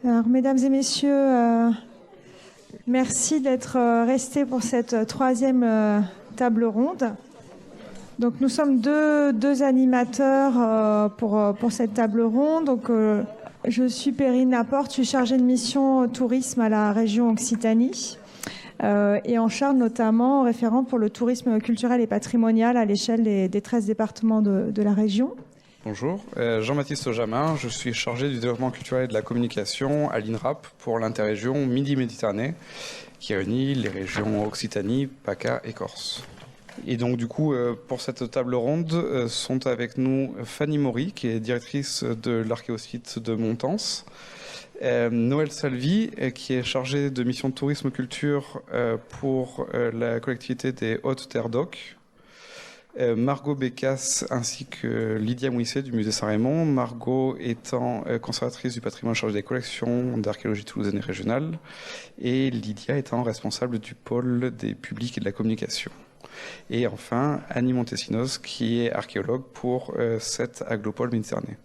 Alors, mesdames et messieurs, merci d'être restés pour cette troisième table ronde. Donc, nous sommes deux animateurs pour cette table ronde. Donc, je suis Perrine Laporte, je suis chargée de mission tourisme à la région Occitanie et en charge notamment référente pour le tourisme culturel et patrimonial à l'échelle des 13 départements de la région. Bonjour, Jean-Baptiste Aujamin, je suis chargé du développement culturel et de la communication à l'INRAP pour l'interrégion Midi-Méditerranée qui réunit les régions Occitanie, PACA et Corse. Et donc du coup, pour cette table ronde, sont avec nous Fanny Maury, qui est directrice de l'archéosite de Montans, Noël Salvi, qui est chargée de mission de tourisme culture pour la collectivité des Hautes-Terres d'Oc, Margot Bécasse ainsi que Lydia Mouisset du musée Saint-Raymond. Margot étant conservatrice du patrimoine chargée des collections d'archéologie toulousaine et régionale et Lydia étant responsable du pôle des publics et de la communication. Et enfin, Annie Montesinos qui est archéologue pour cette Aglopole Méditerranée.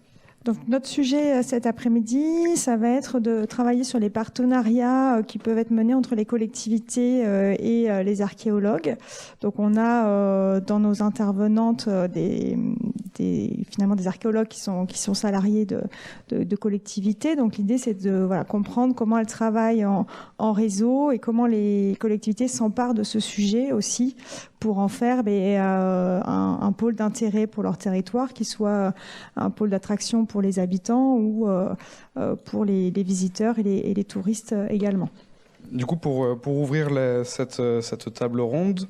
Donc notre sujet cet après-midi, ça va être de travailler sur les partenariats qui peuvent être menés entre les collectivités et les archéologues. Donc on a dans nos intervenantes finalement des archéologues qui sont salariés de collectivités. Donc l'idée c'est de comprendre comment elles travaillent en réseau et comment les collectivités s'emparent de ce sujet aussi pour en faire un pôle d'intérêt pour leur territoire, qui soit un pôle d'attraction pour les habitants ou pour les visiteurs et les touristes également. Du coup, pour ouvrir cette table ronde,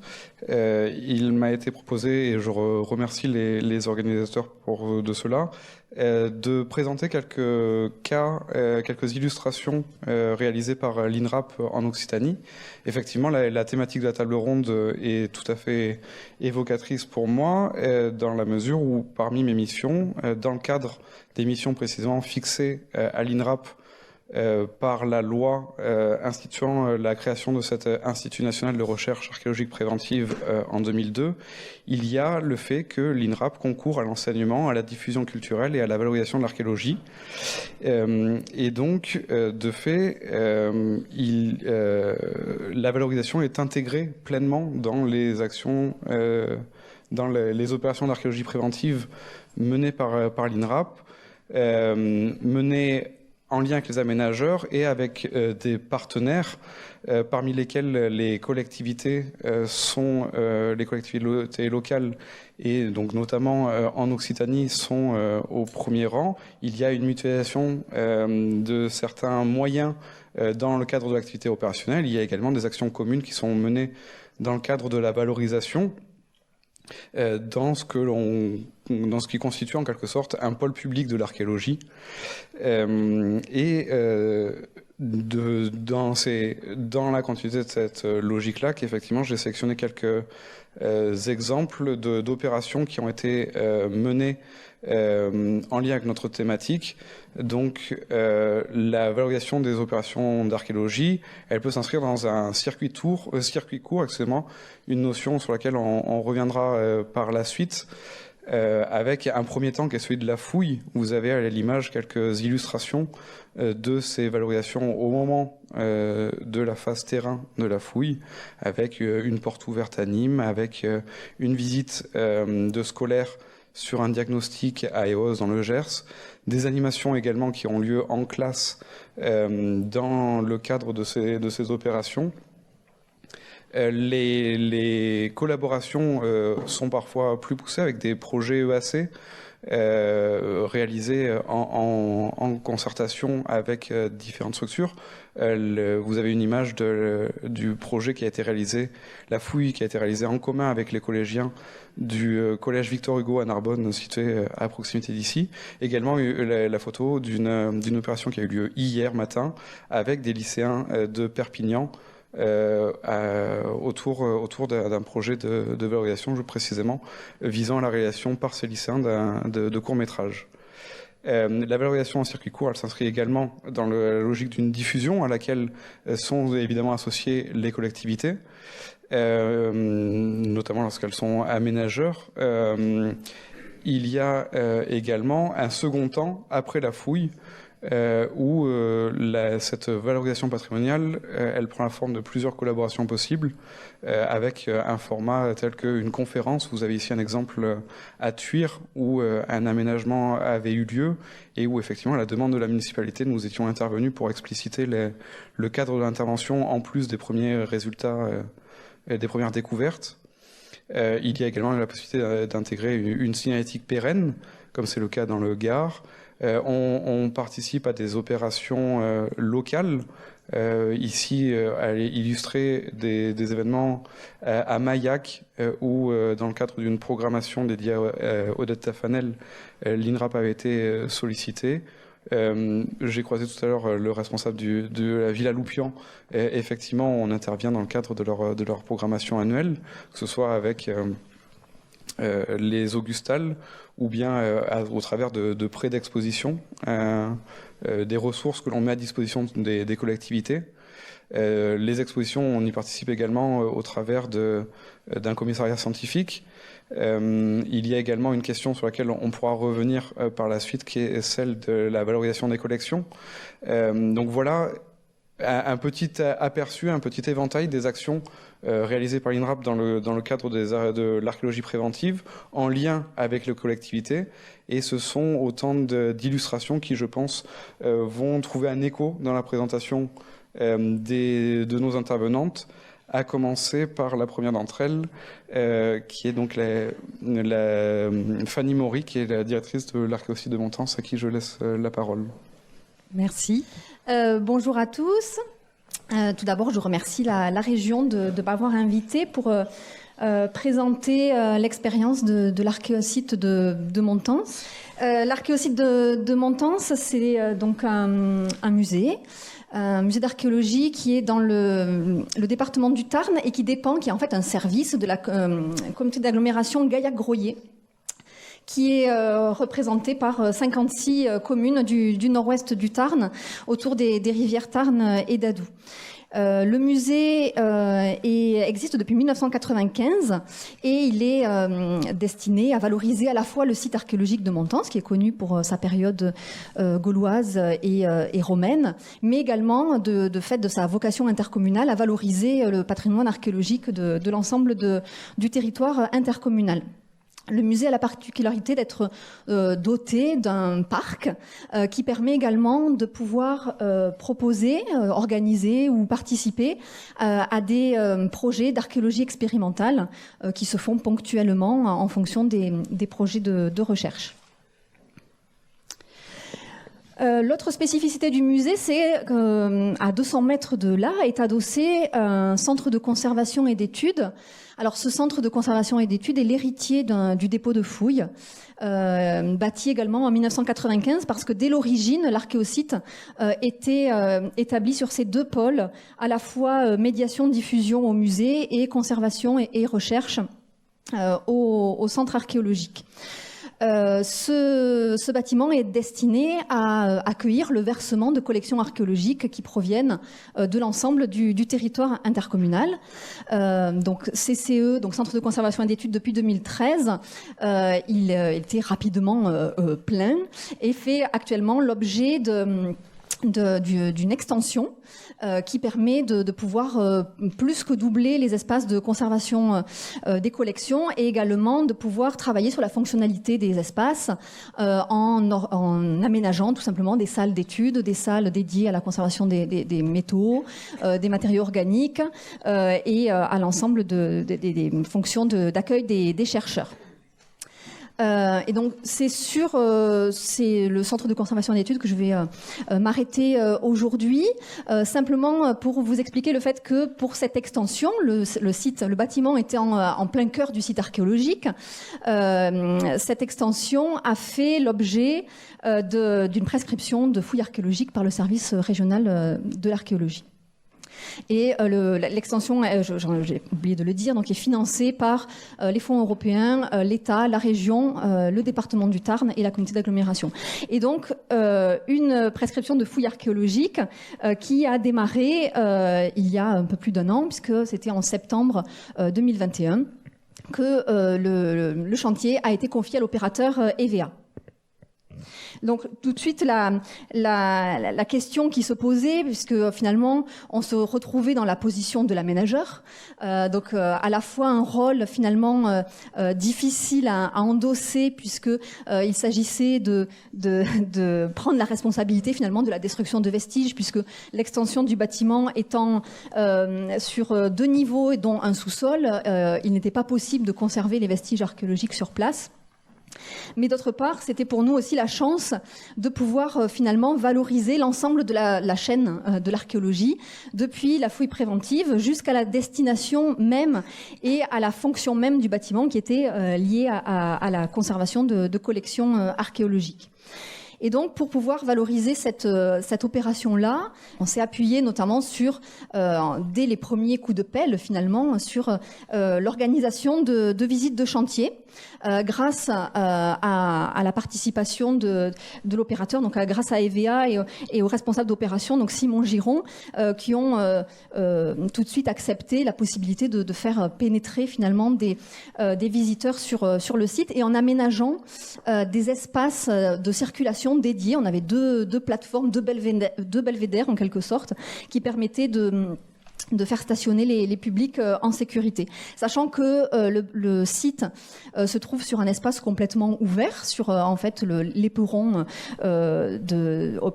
il m'a été proposé, et je remercie les organisateurs de cela, de présenter quelques cas, quelques illustrations réalisées par l'INRAP en Occitanie. Effectivement, la thématique de la table ronde est tout à fait évocatrice pour moi, dans la mesure où, parmi mes missions, dans le cadre des missions précisément fixées à l'INRAP, par la loi instituant la création de cet Institut national de recherche archéologique préventive en 2002, il y a le fait que l'INRAP concourt à l'enseignement, à la diffusion culturelle et à la valorisation de l'archéologie. Et donc, de fait, la valorisation est intégrée pleinement dans les actions, dans les opérations d'archéologie préventive menées par l'INRAP, menées en lien avec les aménageurs et avec des partenaires, parmi lesquels les collectivités sont les collectivités locales et donc notamment en Occitanie sont au premier rang. Il y a une mutualisation de certains moyens dans le cadre de l'activité opérationnelle. Il y a également des actions communes qui sont menées dans le cadre de la valorisation dans ce qui constitue en quelque sorte un pôle public de l'archéologie. Dans la continuité de cette logique-là, qu'effectivement j'ai sélectionné quelques exemples d'opérations qui ont été menées en lien avec notre thématique. Donc la valorisation des opérations d'archéologie, elle peut s'inscrire dans un circuit court, une notion sur laquelle on reviendra par la suite, avec un premier temps qui est celui de la fouille. Vous avez à l'image quelques illustrations de ces valorisations au moment de la phase terrain de la fouille, avec une porte ouverte à Nîmes, avec une visite de scolaires sur un diagnostic à Eos dans le Gers, des animations également qui ont lieu en classe dans le cadre de ces opérations. Les collaborations sont parfois plus poussées avec des projets EAC réalisés en concertation avec différentes structures. Vous avez une image du projet qui a été réalisé, la fouille qui a été réalisée en commun avec les collégiens du collège Victor Hugo à Narbonne, situé à proximité d'ici. Également la photo d'une opération qui a eu lieu hier matin avec des lycéens de Perpignan, autour d'un projet de valorisation, précisément visant à la réalisation par ces lycéens de courts-métrages. La valorisation en circuit court, elle s'inscrit également dans la logique d'une diffusion à laquelle sont évidemment associées les collectivités, notamment lorsqu'elles sont aménageurs. Il y a également un second temps après la fouille où cette valorisation patrimoniale, elle prend la forme de plusieurs collaborations possibles, avec un format tel qu'une conférence. Vous avez ici un exemple à Thuir, où un aménagement avait eu lieu, et où effectivement, à la demande de la municipalité, nous étions intervenus pour expliciter le cadre de l'intervention, en plus des premiers résultats, des premières découvertes. Il y a également la possibilité d'intégrer une signalétique pérenne, comme c'est le cas dans le Gard. On participe à des opérations locales. Ici, à illustrer des événements à Maillac, où, dans le cadre d'une programmation dédiée à Odette Tafanel, l'INRAP avait été sollicité. J'ai croisé tout à l'heure le responsable de la Villa Loupian. Effectivement, on intervient dans le cadre de leur programmation annuelle, que ce soit avec les Augustales ou bien au travers de prêts d'exposition, des ressources que l'on met à disposition des collectivités. Les expositions, on y participe également au travers d'un commissariat scientifique. Il y a également une question sur laquelle on pourra revenir par la suite, qui est celle de la valorisation des collections. Donc voilà un petit aperçu, un petit éventail des actions réalisées par l'INRAP dans le cadre de l'archéologie préventive, en lien avec les collectivités. Et ce sont autant d'illustrations qui, je pense, vont trouver un écho dans la présentation de nos intervenantes, à commencer par la première d'entre elles, qui est donc la Fanny Maury, qui est la directrice de l'archéosite de Montans, à qui je laisse la parole. Merci. Bonjour à tous. Tout d'abord, je remercie la région de m'avoir invitée pour présenter l'expérience de l'archéosite de Montans. L'archéosite de Montans, c'est donc un musée d'archéologie qui est dans le département du Tarn et qui est en fait un service de la communauté d'agglomération Gaillac-Groyer, qui est représenté par 56 communes du nord-ouest du Tarn, autour des rivières Tarn et d'Adoux. Le musée existe depuis 1995 et il est destiné à valoriser à la fois le site archéologique de Montans, qui est connu pour sa période gauloise et romaine, mais également de fait de sa vocation intercommunale à valoriser le patrimoine archéologique de l'ensemble du territoire intercommunal. Le musée a la particularité d'être doté d'un parc qui permet également de pouvoir proposer, organiser ou participer à des projets d'archéologie expérimentale qui se font ponctuellement en fonction des projets de recherche. L'autre spécificité du musée, c'est qu'à 200 mètres de là est adossé un centre de conservation et d'études. Alors, ce centre de conservation et d'études est l'héritier du dépôt de fouilles, bâti également en 1995, parce que dès l'origine, l'archéosite était établi sur ces deux pôles, à la fois médiation, diffusion au musée et conservation et recherche au centre archéologique. Ce bâtiment est destiné à accueillir le versement de collections archéologiques qui proviennent de l'ensemble du territoire intercommunal. Donc CCE, donc Centre de conservation et d'études, depuis 2013, il était rapidement plein et fait actuellement l'objet d'une extension qui permet de pouvoir plus que doubler les espaces de conservation des collections et également de pouvoir travailler sur la fonctionnalité des espaces en aménageant tout simplement des salles d'études, des salles dédiées à la conservation des métaux, des matériaux organiques et à l'ensemble des fonctions d'accueil des chercheurs. Et donc c'est le centre de conservation et d'études que je vais m'arrêter aujourd'hui, simplement pour vous expliquer le fait que pour cette extension, le bâtiment était en plein cœur du site archéologique. Cette extension a fait l'objet d'une prescription de fouilles archéologiques par le service régional de l'archéologie. Et l'extension, j'ai oublié de le dire, donc est financée par les fonds européens, l'État, la région, le département du Tarn et la communauté d'agglomération. Et donc une prescription de fouilles archéologiques qui a démarré il y a un peu plus d'un an, puisque c'était en septembre 2021 que le chantier a été confié à l'opérateur EVA. Donc tout de suite la question qui se posait, puisque finalement on se retrouvait dans la position de l'aménageur, donc à la fois un rôle finalement difficile à endosser, puisque il s'agissait de prendre la responsabilité finalement de la destruction de vestiges, puisque l'extension du bâtiment étant sur 2 niveaux et dont un sous-sol, il n'était pas possible de conserver les vestiges archéologiques sur place. Mais d'autre part, c'était pour nous aussi la chance de pouvoir finalement valoriser l'ensemble de la chaîne de l'archéologie, depuis la fouille préventive jusqu'à la destination même et à la fonction même du bâtiment qui était liée à la conservation de collections archéologiques. Et donc, pour pouvoir valoriser cette opération-là, on s'est appuyé notamment sur, dès les premiers coups de pelle finalement, sur l'organisation de visites de chantier, grâce à la participation de l'opérateur, donc grâce à EVA et aux responsables d'opération, donc Simon Giron, qui ont tout de suite accepté la possibilité de faire pénétrer finalement des visiteurs sur le site, et en aménageant des espaces de circulation dédiés. On avait deux plateformes, deux belvédères en quelque sorte, qui permettaient de faire stationner les publics en sécurité. Sachant que le site se trouve sur un espace complètement ouvert, sur en fait l'éperon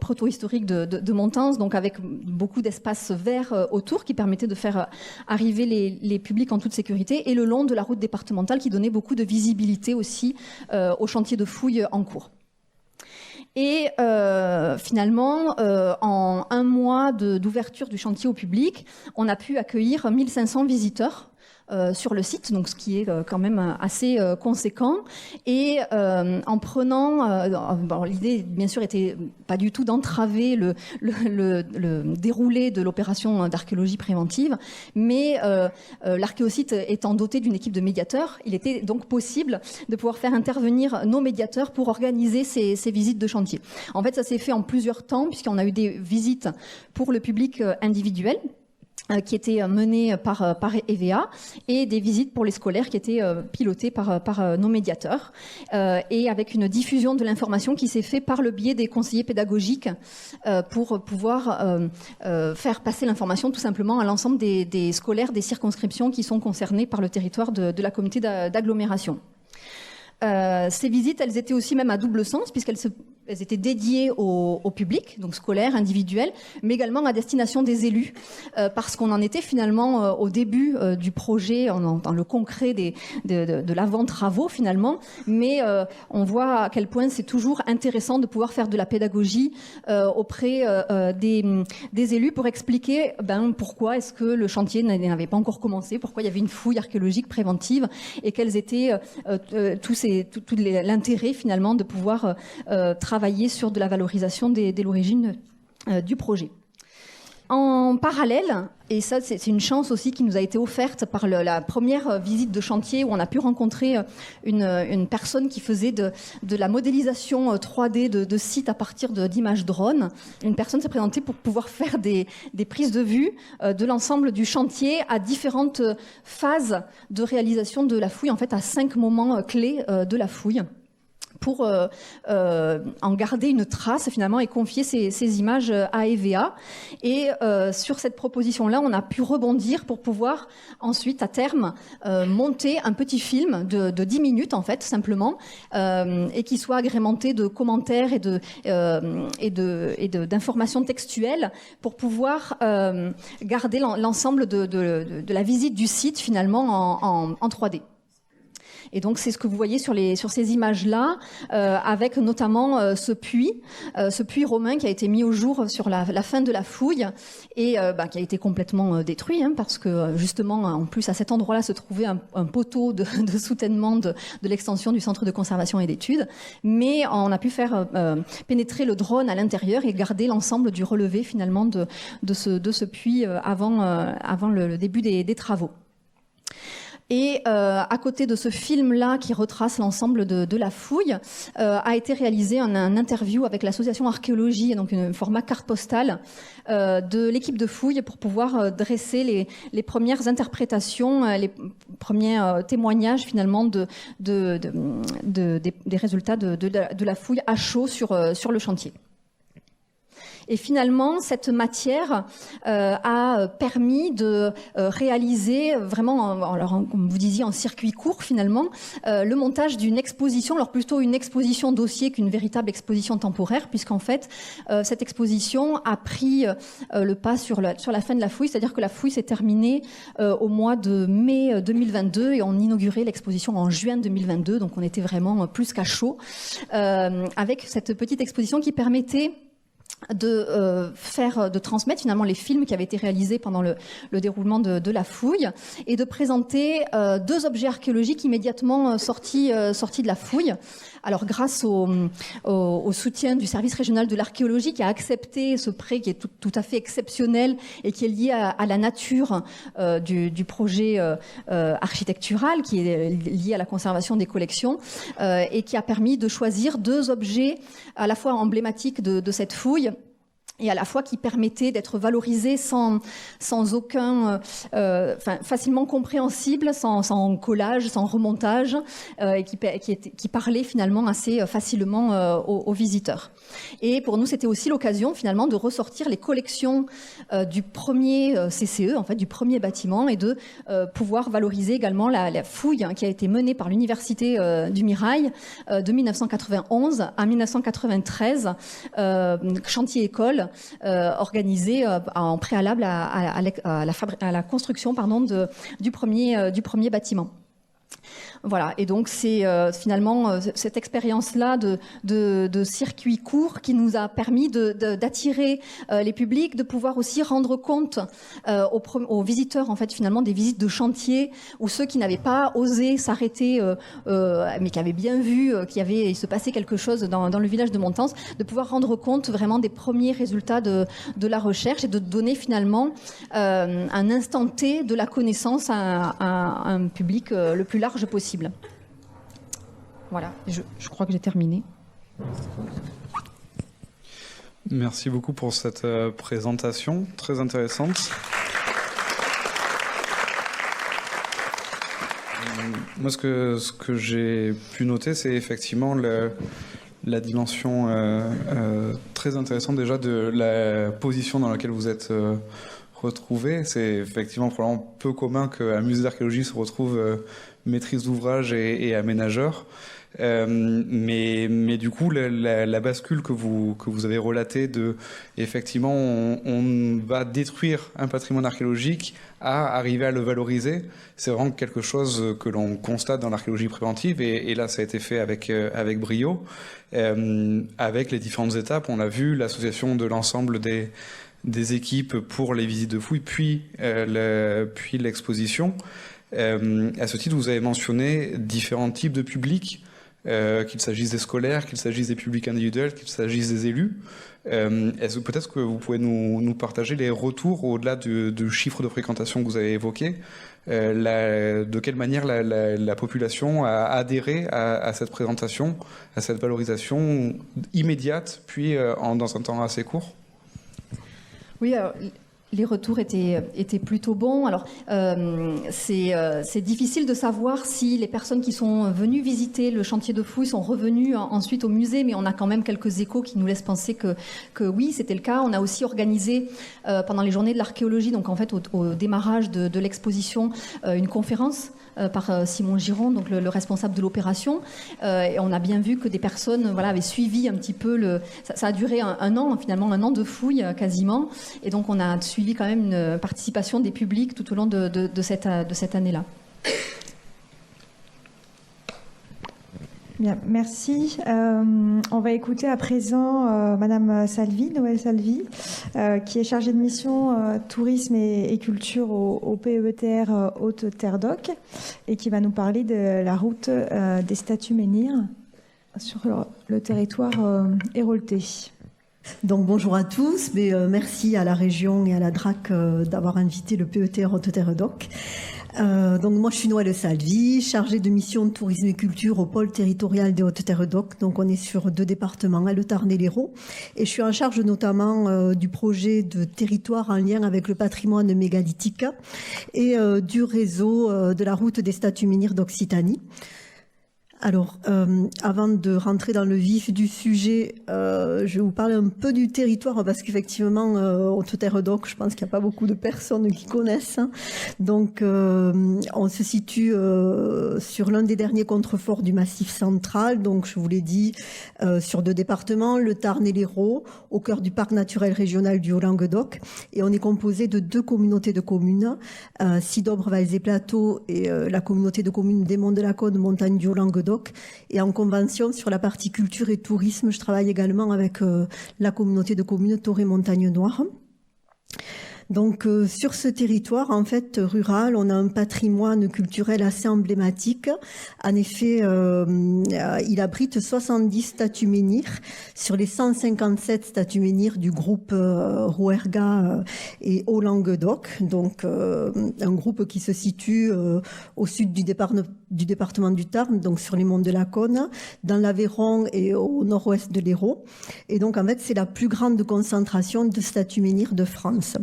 proto-historique de Montans, donc avec beaucoup d'espaces verts autour qui permettaient de faire arriver les publics en toute sécurité, et le long de la route départementale qui donnait beaucoup de visibilité aussi au chantier de fouilles en cours. Et finalement, en 1 mois d'ouverture du chantier au public, on a pu accueillir 1500 visiteurs sur le site, donc ce qui est quand même assez conséquent. Et en prenant, bon, l'idée bien sûr était pas du tout d'entraver le déroulé de l'opération d'archéologie préventive, mais l'archéosite étant doté d'une équipe de médiateurs, il était donc possible de pouvoir faire intervenir nos médiateurs pour organiser ces visites de chantier. En fait, ça s'est fait en plusieurs temps, puisqu'on a eu des visites pour le public individuel, qui étaient menées par EVA, et des visites pour les scolaires qui étaient pilotées par nos médiateurs, et avec une diffusion de l'information qui s'est faite par le biais des conseillers pédagogiques pour pouvoir faire passer l'information tout simplement à l'ensemble des scolaires des circonscriptions qui sont concernées par le territoire de la communauté d'agglomération. Ces visites, elles étaient aussi même à double sens, puisqu'elles étaient dédiées au public, donc scolaire, individuel, mais également à destination des élus, parce qu'on en était finalement au début du projet, dans le concret de l'avant-travaux finalement, mais on voit à quel point c'est toujours intéressant de pouvoir faire de la pédagogie auprès des élus pour expliquer pourquoi est-ce que le chantier n'avait pas encore commencé, pourquoi il y avait une fouille archéologique préventive, et quels étaient tout l'intérêt finalement de pouvoir travailler sur de la valorisation dès l'origine du projet. En parallèle, et ça c'est une chance aussi qui nous a été offerte par la première visite de chantier, où on a pu rencontrer une personne qui faisait de la modélisation 3D de sites à partir d'images drones. Une personne s'est présentée pour pouvoir faire des prises de vue de l'ensemble du chantier à différentes phases de réalisation de la fouille, en fait à 5 moments clés de la fouille, pour en garder une trace finalement et confier ces images à EVA. Et sur cette proposition-là, on a pu rebondir pour pouvoir ensuite, à terme, monter un petit film de 10 minutes, en fait, simplement, et qui soit agrémenté de commentaires et d'informations textuelles pour pouvoir garder l'ensemble de la visite du site, finalement, en 3D. Et donc c'est ce que vous voyez sur ces images-là, avec notamment ce puits romain qui a été mis au jour sur la fin de la fouille, et qui a été complètement détruit, parce que justement, en plus à cet endroit-là se trouvait un poteau de soutènement de l'extension du centre de conservation et d'études, mais on a pu faire pénétrer le drone à l'intérieur et garder l'ensemble du relevé finalement de ce puits avant le début des travaux. Et à côté de ce film-là qui retrace l'ensemble de la fouille, a été réalisé un interview avec l'association Archéologie, donc un format carte postale de l'équipe de fouille pour pouvoir dresser les premières interprétations, les premiers témoignages finalement des résultats de la fouille à chaud sur le chantier. Et finalement, cette matière a permis de réaliser vraiment, alors, comme vous disiez, en circuit court finalement, le montage d'une exposition, alors plutôt une exposition dossier qu'une véritable exposition temporaire, puisqu'en fait, cette exposition a pris le pas sur la fin de la fouille, c'est-à-dire que la fouille s'est terminée au mois de mai 2022 et on inaugurait l'exposition en juin 2022, donc on était vraiment plus qu'à chaud, avec cette petite exposition qui permettait de transmettre finalement les films qui avaient été réalisés pendant le déroulement de la fouille et de présenter 2 objets archéologiques immédiatement sortis de la fouille. Alors grâce au soutien du service régional de l'archéologie qui a accepté ce prêt qui est tout à fait exceptionnel et qui est lié à la nature du projet architectural, qui est lié à la conservation des collections et qui a permis de choisir 2 objets à la fois emblématiques de cette fouille et à la fois qui permettait d'être valorisé sans aucun, facilement compréhensible, sans collage, sans remontage, et qui parlait finalement assez facilement aux visiteurs. Et pour nous, c'était aussi l'occasion finalement de ressortir les collections du premier CCE, en fait, du premier bâtiment, et de pouvoir valoriser également la fouille qui a été menée par l'Université du Mirail de 1991 à 1993, chantier-école, organisé en préalable à la construction du premier bâtiment. Voilà, et donc c'est finalement cette expérience-là de circuit court qui nous a permis d'attirer les publics, de pouvoir aussi rendre compte aux visiteurs en fait finalement des visites de chantier ou ceux qui n'avaient pas osé s'arrêter mais qui avaient bien vu il se passait quelque chose dans le village de Montense, de pouvoir rendre compte vraiment des premiers résultats de la recherche et de donner finalement un instant T de la connaissance à un public le plus large possible. Voilà, je crois que j'ai terminé. Merci beaucoup pour cette présentation très intéressante. Moi, ce que j'ai pu noter, c'est effectivement la dimension très intéressante déjà de la position dans laquelle vous êtes retrouvé. C'est effectivement probablement peu commun qu'un musée d'archéologie se retrouve maîtrise d'ouvrage et aménageur. Mais du coup, la bascule que vous avez relatée de effectivement on va détruire un patrimoine archéologique à arriver à le valoriser, c'est vraiment quelque chose que l'on constate dans l'archéologie préventive et là ça a été fait avec brio, avec les différentes étapes. On a vu l'association de l'ensemble des équipes pour les visites de fouilles, puis l'exposition. À ce titre, vous avez mentionné différents types de publics, qu'il s'agisse des scolaires, qu'il s'agisse des publics individuels, qu'il s'agisse des élus. Est-ce que peut-être que vous pouvez nous partager les retours au-delà du chiffre de fréquentation que vous avez évoqué, de quelle manière la population a adhéré à cette présentation, à cette valorisation immédiate, puis dans un temps assez court? Oui, alors, les retours étaient plutôt bons. Alors, c'est difficile de savoir si les personnes qui sont venues visiter le chantier de fouilles sont revenues ensuite au musée, mais on a quand même quelques échos qui nous laissent penser que oui, c'était le cas. On a aussi organisé pendant les journées de l'archéologie, donc en fait au démarrage de l'exposition, une conférence par Simon Giron, donc le responsable de l'opération. Et on a bien vu que des personnes avaient suivi un petit peu ça a duré un an, finalement un an de fouilles quasiment. Et donc on a suivi quand même une participation des publics tout au long de cette année-là. Bien, merci. On va écouter à présent Madame Salvi, Noël Salvi, qui est chargée de mission tourisme et culture au PETR Haute-Terre d'Oc et qui va nous parler de la route des statues menhirs sur le territoire héroltais. Donc bonjour à tous, merci à la région et à la DRAC d'avoir invité le PETR Haute-Terre d'Oc. Donc moi je suis Noëlle Salvi, chargée de mission tourisme et culture au pôle territorial des Hautes-Terres d'Oc. Donc on est sur 2 départements, le Tarn et l'Hérault. Et je suis en charge notamment du projet de territoire en lien avec le patrimoine mégalithique et du réseau de la route des statues menhirs d'Occitanie. Alors, avant de rentrer dans le vif du sujet, je vais vous parler un peu du territoire parce qu'effectivement, Hautes-Terres d'Oc, je pense qu'il n'y a pas beaucoup de personnes qui connaissent. Donc, on se situe sur l'un des derniers contreforts du Massif central. Donc, je vous l'ai dit, sur 2 départements, le Tarn et l'Hérault, au cœur du parc naturel régional du Haut-Languedoc. Et on est composé de 2 communautés de communes, Sidobre, Vals et Plateaux et la communauté de communes des Monts de la Côte, Montagne du Haut-Languedoc. Et en convention sur la partie culture et tourisme, je travaille également avec la communauté de communes Toré Montagne Noire. Donc sur ce territoire en fait rural, on a un patrimoine culturel assez emblématique. En effet, il abrite 70 statues menhirs sur les 157 statues menhirs du groupe Rouergat et Haut-Languedoc. Donc un groupe qui se situe au sud du département du Tarn, donc sur les monts de la Cône, dans l'Aveyron et au nord-ouest de l'Hérault. Et donc en fait, c'est la plus grande concentration de statues menhirs de France.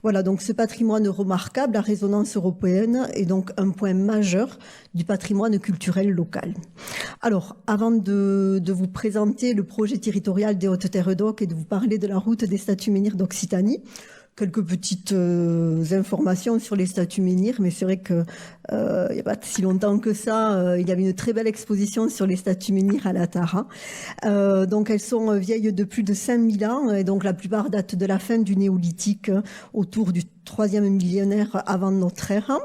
Voilà, donc ce patrimoine remarquable à résonance européenne est donc un point majeur du patrimoine culturel local. Alors, avant de vous présenter le projet territorial des Hautes-Terres d'Oc et de vous parler de la route des statues menhirs d'Occitanie, quelques petites informations sur les statues menhirs, mais c'est vrai que il n'y a pas si longtemps que ça, il y avait une très belle exposition sur les statues menhirs à la Tara. Donc elles sont vieilles de plus de 5000 ans, et donc la plupart datent de la fin du néolithique, autour du 3e millénaire avant notre ère.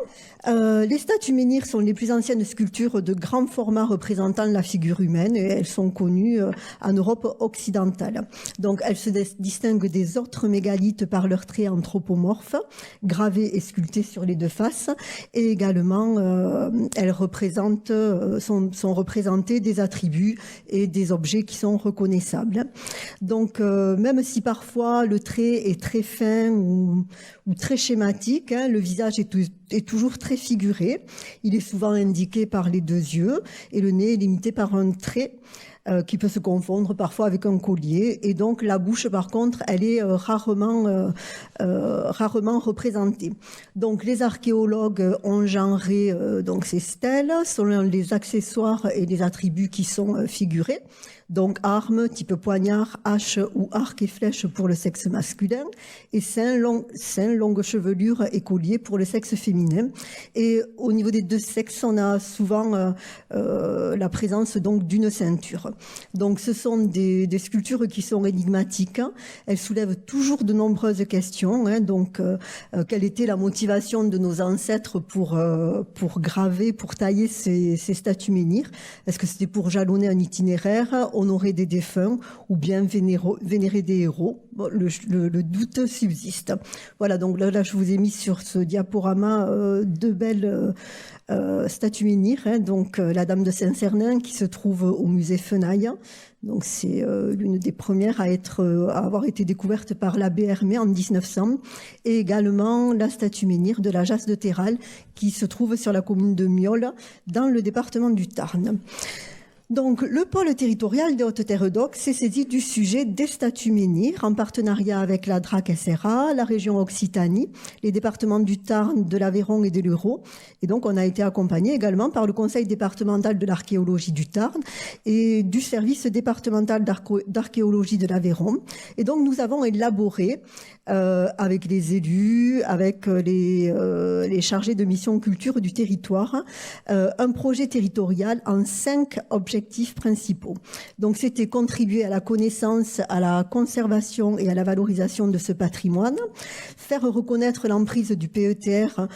Les statues menhirs sont les plus anciennes sculptures de grand format représentant la figure humaine, et elles sont connues en Europe occidentale. Donc elles se distinguent des autres mégalithes par leurs traits anthropomorphes, gravés et sculptés sur les 2 faces, et également elles sont représentées des attributs et des objets qui sont reconnaissables. Donc même si parfois le trait est très fin ou très schématique, le visage est toujours très figuré. Il est souvent indiqué par les 2 yeux et le nez est limité par un trait qui peut se confondre parfois avec un collier. Et donc la bouche, par contre, elle est rarement représentée. Donc les archéologues ont genré donc ces stèles selon les accessoires et les attributs qui sont figurés. Donc armes type poignard, hache ou arc et flèche pour le sexe masculin, et seins, longue chevelure et collier pour le sexe féminin. Et au niveau des 2 sexes, on a souvent la présence donc d'une ceinture. Donc ce sont des sculptures qui sont énigmatiques. Elles soulèvent toujours de nombreuses questions. Donc quelle était la motivation de nos ancêtres pour graver, pour tailler ces statues menhirs? Est-ce que c'était pour jalonner un itinéraire, honorer des défunts ou bien vénérer des héros? Bon, le doute subsiste. Voilà, donc là je vous ai mis sur ce diaporama 2 belles statues menhirs. Donc la Dame de Saint-Cernin qui se trouve au musée Fenaille. Donc c'est l'une des premières à avoir été découverte par l'abbé Hermé en 1900, et également la statue menhir de la Jasse de Terral qui se trouve sur la commune de Miole dans le département du Tarn. Donc, le pôle territorial des Hautes-Terres d'Oc s'est saisi du sujet des statues menhirs en partenariat avec la DRAC SRA, la région Occitanie, les départements du Tarn, de l'Aveyron et de l'Hérault. Et donc, on a été accompagné également par le Conseil départemental de l'archéologie du Tarn et du service départemental d'archéologie de l'Aveyron. Et donc, nous avons élaboré avec les élus, avec les chargés de mission culture du territoire, un projet territorial en 5 objectifs principaux. Donc, c'était contribuer à la connaissance, à la conservation et à la valorisation de ce patrimoine, faire reconnaître l'emprise du PETR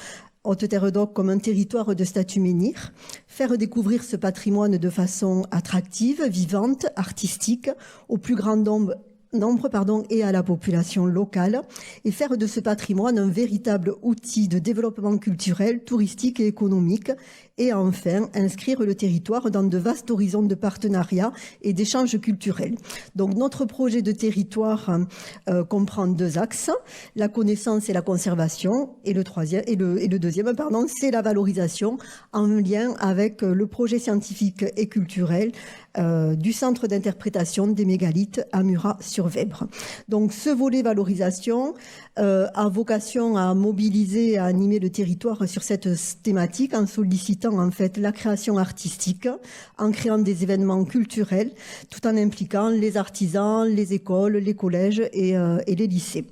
Hautes-Terres d'Oc comme un territoire de statues menhirs, faire découvrir ce patrimoine de façon attractive, vivante, artistique, au plus grand nombre et à la population locale, et faire de ce patrimoine un véritable outil de développement culturel, touristique et économique, et enfin inscrire le territoire dans de vastes horizons de partenariat et d'échanges culturels. Donc notre projet de territoire comprend 2 axes, la connaissance et la conservation, et le deuxième, c'est la valorisation en lien avec le projet scientifique et culturel du centre d'interprétation des mégalithes à Murat-sur-Vèbre. Donc ce volet valorisation a vocation à mobiliser et à animer le territoire sur cette thématique en sollicitant en fait la création artistique, en créant des événements culturels, tout en impliquant les artisans, les écoles, les collèges et les lycées.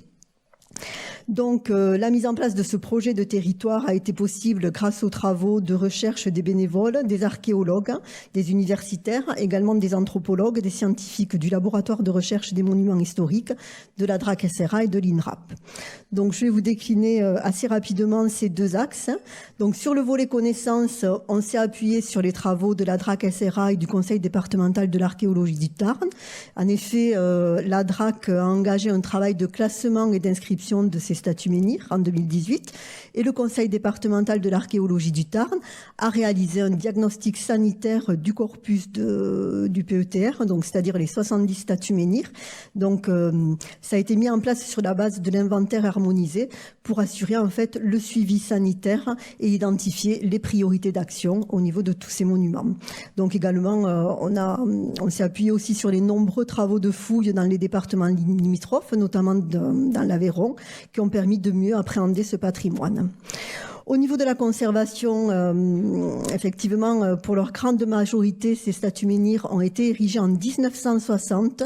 Donc, la mise en place de ce projet de territoire a été possible grâce aux travaux de recherche des bénévoles, des archéologues, des universitaires, également des anthropologues, des scientifiques du laboratoire de recherche des monuments historiques, de la DRAC SRA et de l'INRAP. Donc, je vais vous décliner assez rapidement ces 2 axes. Donc, sur le volet connaissance, on s'est appuyé sur les travaux de la DRAC SRA et du Conseil départemental de l'archéologie du Tarn. En effet, la DRAC a engagé un travail de classement et d'inscription de ces statues menhirs en 2018 et le Conseil départemental de l'archéologie du Tarn a réalisé un diagnostic sanitaire du corpus du PETR, donc c'est-à-dire les 70 statues menhirs. Donc ça a été mis en place sur la base de l'inventaire harmonisé pour assurer en fait le suivi sanitaire et identifier les priorités d'action au niveau de tous ces monuments. Donc également on s'est appuyé aussi sur les nombreux travaux de fouilles dans les départements limitrophes, notamment dans l'Aveyron, qui ont permis de mieux appréhender ce patrimoine. Au niveau de la conservation, effectivement, pour leur grande majorité, ces statues menhirs ont été érigées en 1960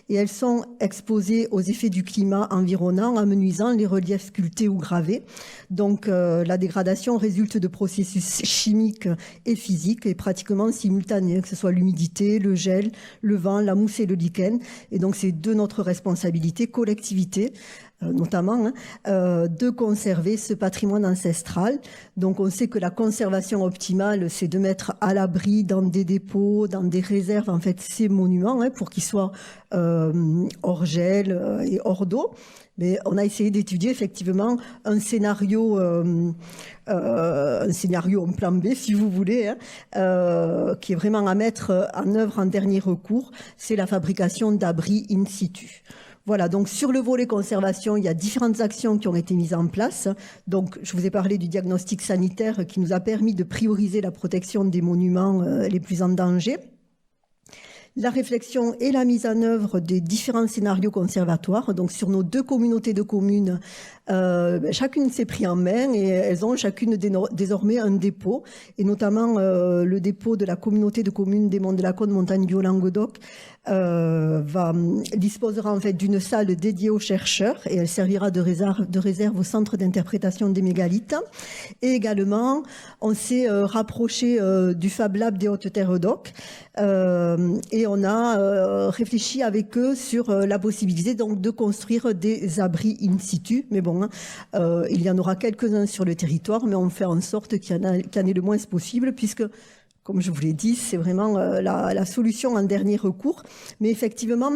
et elles sont exposées aux effets du climat environnant, amenuisant les reliefs sculptés ou gravés. Donc, la dégradation résulte de processus chimiques et physiques et pratiquement simultanés, que ce soit l'humidité, le gel, le vent, la mousse et le lichen. Et donc, c'est de notre responsabilité, collectivité, notamment, de conserver ce patrimoine ancestral. Donc on sait que la conservation optimale, c'est de mettre à l'abri dans des dépôts, dans des réserves, en fait, ces monuments, pour qu'ils soient hors gel et hors d'eau. Mais on a essayé d'étudier effectivement un scénario en plan B, si vous voulez, qui est vraiment à mettre en œuvre en dernier recours, c'est la fabrication d'abris in situ. Voilà, donc sur le volet conservation, il y a différentes actions qui ont été mises en place. Donc, je vous ai parlé du diagnostic sanitaire qui nous a permis de prioriser la protection des monuments les plus en danger. La réflexion et la mise en œuvre des différents scénarios conservatoires. Donc, sur nos 2 communautés de communes, chacune s'est pris en main et elles ont chacune désormais un dépôt. Et notamment, le dépôt de la communauté de communes des Monts de la Côte Montagne du Haut-Languedoc disposera en fait d'une salle dédiée aux chercheurs et elle servira de réserve au centre d'interprétation des mégalithes. Et également, on s'est rapproché du Fab Lab des Hautes-Terres d'Oc et on a réfléchi avec eux sur la possibilité donc de construire des abris in situ. Mais bon, il y en aura quelques-uns sur le territoire, mais on fait en sorte qu'il y en ait le moins possible puisque, comme je vous l'ai dit, c'est vraiment la solution en dernier recours. Mais effectivement,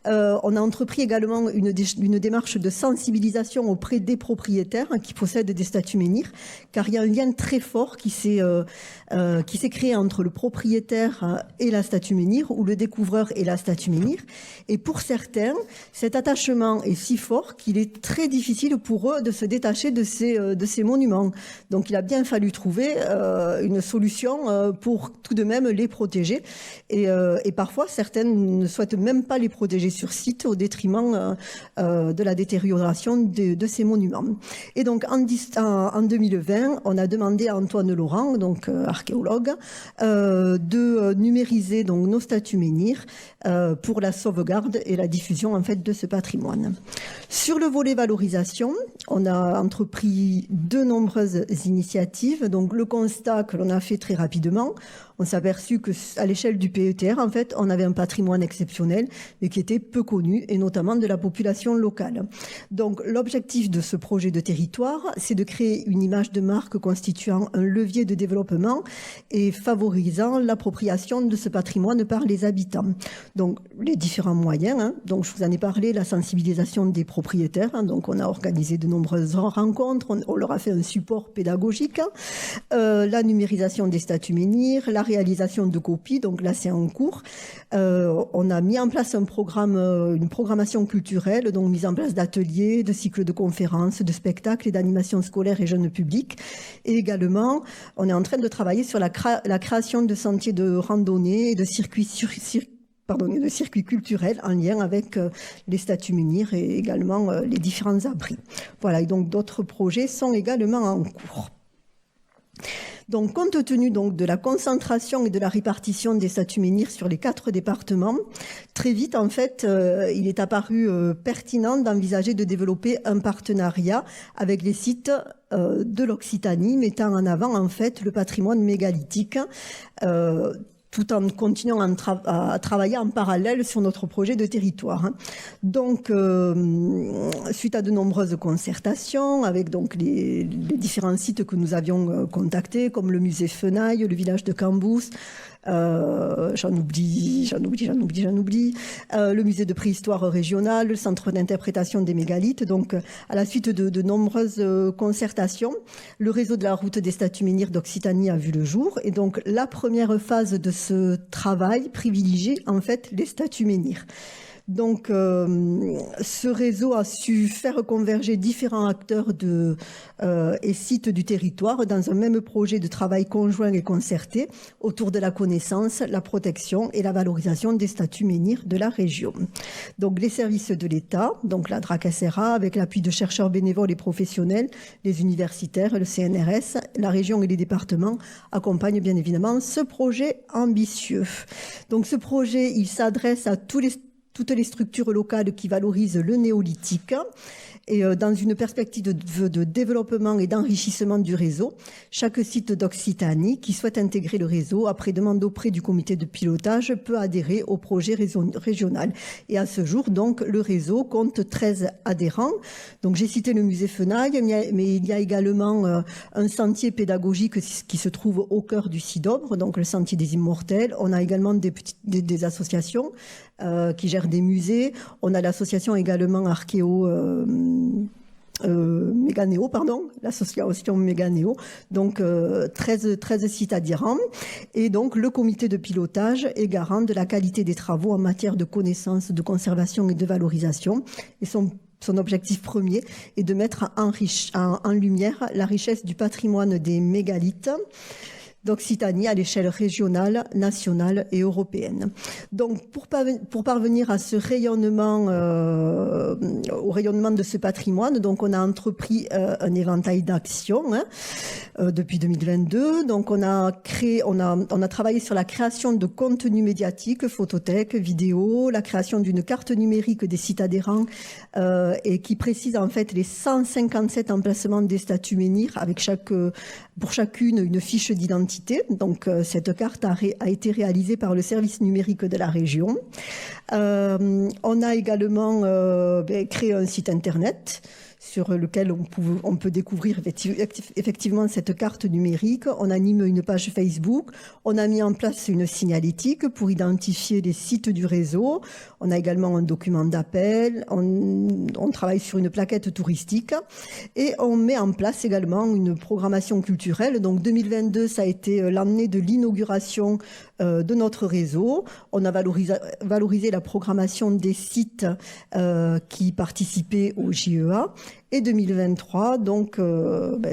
on a entrepris également une démarche de sensibilisation auprès des propriétaires qui possèdent des statues menhirs, car il y a un lien très fort qui s'est créé entre le propriétaire et la statue menhir, ou le découvreur et la statue menhir. Et pour certains, cet attachement est si fort qu'il est très difficile pour eux de se détacher de ces monuments. Donc il a bien fallu trouver une solution pour tout de même les protéger. Et parfois, certaines ne souhaitent même pas les protéger sur site au détriment de la détérioration de ces monuments. Et donc, en 2020, on a demandé à Antoine Laurent, donc archéologue, de numériser donc nos statues menhirs pour la sauvegarde et la diffusion en fait de ce patrimoine. Sur le volet valorisation, on a entrepris de nombreuses initiatives. Donc, le constat que l'on a fait très rapidement, on s'est aperçu qu'à l'échelle du PETR, en fait, on avait un patrimoine exceptionnel, mais qui était peu connu, et notamment de la population locale. Donc, l'objectif de ce projet de territoire, c'est de créer une image de marque constituant un levier de développement et favorisant l'appropriation de ce patrimoine par les habitants. Donc, les différents moyens, donc je vous en ai parlé, la sensibilisation des propriétaires, donc on a organisé de nombreuses rencontres, on leur a fait un support pédagogique, la numérisation des statuts menhirs, la réalisation de copies, donc là c'est en cours. On a mis en place un programme, une programmation culturelle, donc mise en place d'ateliers, de cycles de conférences, de spectacles et d'animations scolaires et jeunes publics. Et également, on est en train de travailler sur la création de sentiers de randonnée et de circuits culturels en lien avec les statuts menhirs et également les différents abris. Voilà, et donc d'autres projets sont également en cours. Donc, compte tenu donc de la concentration et de la répartition des statuts menhirs sur les 4 départements, très vite, en fait, il est apparu pertinent d'envisager de développer un partenariat avec les sites de l'Occitanie, mettant en avant, en fait, le patrimoine mégalithique, tout en continuant à travailler en parallèle sur notre projet de territoire. Donc, suite à de nombreuses concertations avec donc les différents sites que nous avions contactés, comme le musée Fenaille, le village de Cambous, j'en oublie, le musée de préhistoire régional, le centre d'interprétation des mégalithes. Donc, à la suite de nombreuses concertations, le réseau de la route des statuts menhirs d'Occitanie a vu le jour. Et donc, la première phase de ce travail privilégie en fait les statuts menhirs. Donc, ce réseau a su faire converger différents acteurs et sites du territoire dans un même projet de travail conjoint et concerté autour de la connaissance, la protection et la valorisation des statuts menhirs de la région. Donc, les services de l'État, donc la DRAC-SRA, avec l'appui de chercheurs bénévoles et professionnels, les universitaires, le CNRS, la région et les départements accompagnent bien évidemment ce projet ambitieux. Donc, ce projet, il s'adresse à toutes les structures locales qui valorisent le néolithique et dans une perspective de développement et d'enrichissement du réseau. Chaque site d'Occitanie qui souhaite intégrer le réseau, après demande auprès du comité de pilotage, peut adhérer au projet régional. Et à ce jour, donc, le réseau compte 13 adhérents. Donc, j'ai cité le musée Fenaille, mais il y a également un sentier pédagogique qui se trouve au cœur du Sidobre, donc le sentier des Immortels. On a également des associations qui gèrent des musées. On a l'association également Méganéo, l'association Méganéo, donc 13 sites adhérents. Et donc, le comité de pilotage est garant de la qualité des travaux en matière de connaissance, de conservation et de valorisation. Et son objectif premier est de mettre en lumière la richesse du patrimoine des mégalithes d'Occitanie à l'échelle régionale, nationale et européenne. Donc, pour parvenir à ce rayonnement, au rayonnement de ce patrimoine, donc on a entrepris un éventail d'actions depuis 2022. Donc, on a travaillé sur la création de contenus médiatiques, photothèques, vidéos, la création d'une carte numérique des sites adhérents et qui précise en fait les 157 emplacements des statuts menhirs avec pour chacune une fiche d'identité. Donc, cette carte a été réalisée par le service numérique de la région. On a également créé un site internet sur lequel on peut découvrir effectivement cette carte numérique. On anime une page Facebook. On a mis en place une signalétique pour identifier les sites du réseau. On a également un document d'appel. On travaille sur une plaquette touristique. Et on met en place également une programmation culturelle. Donc 2022, ça a été l'année de l'inauguration de notre réseau. On a valorisé la programmation des sites qui participaient au JEA. Et 2023, donc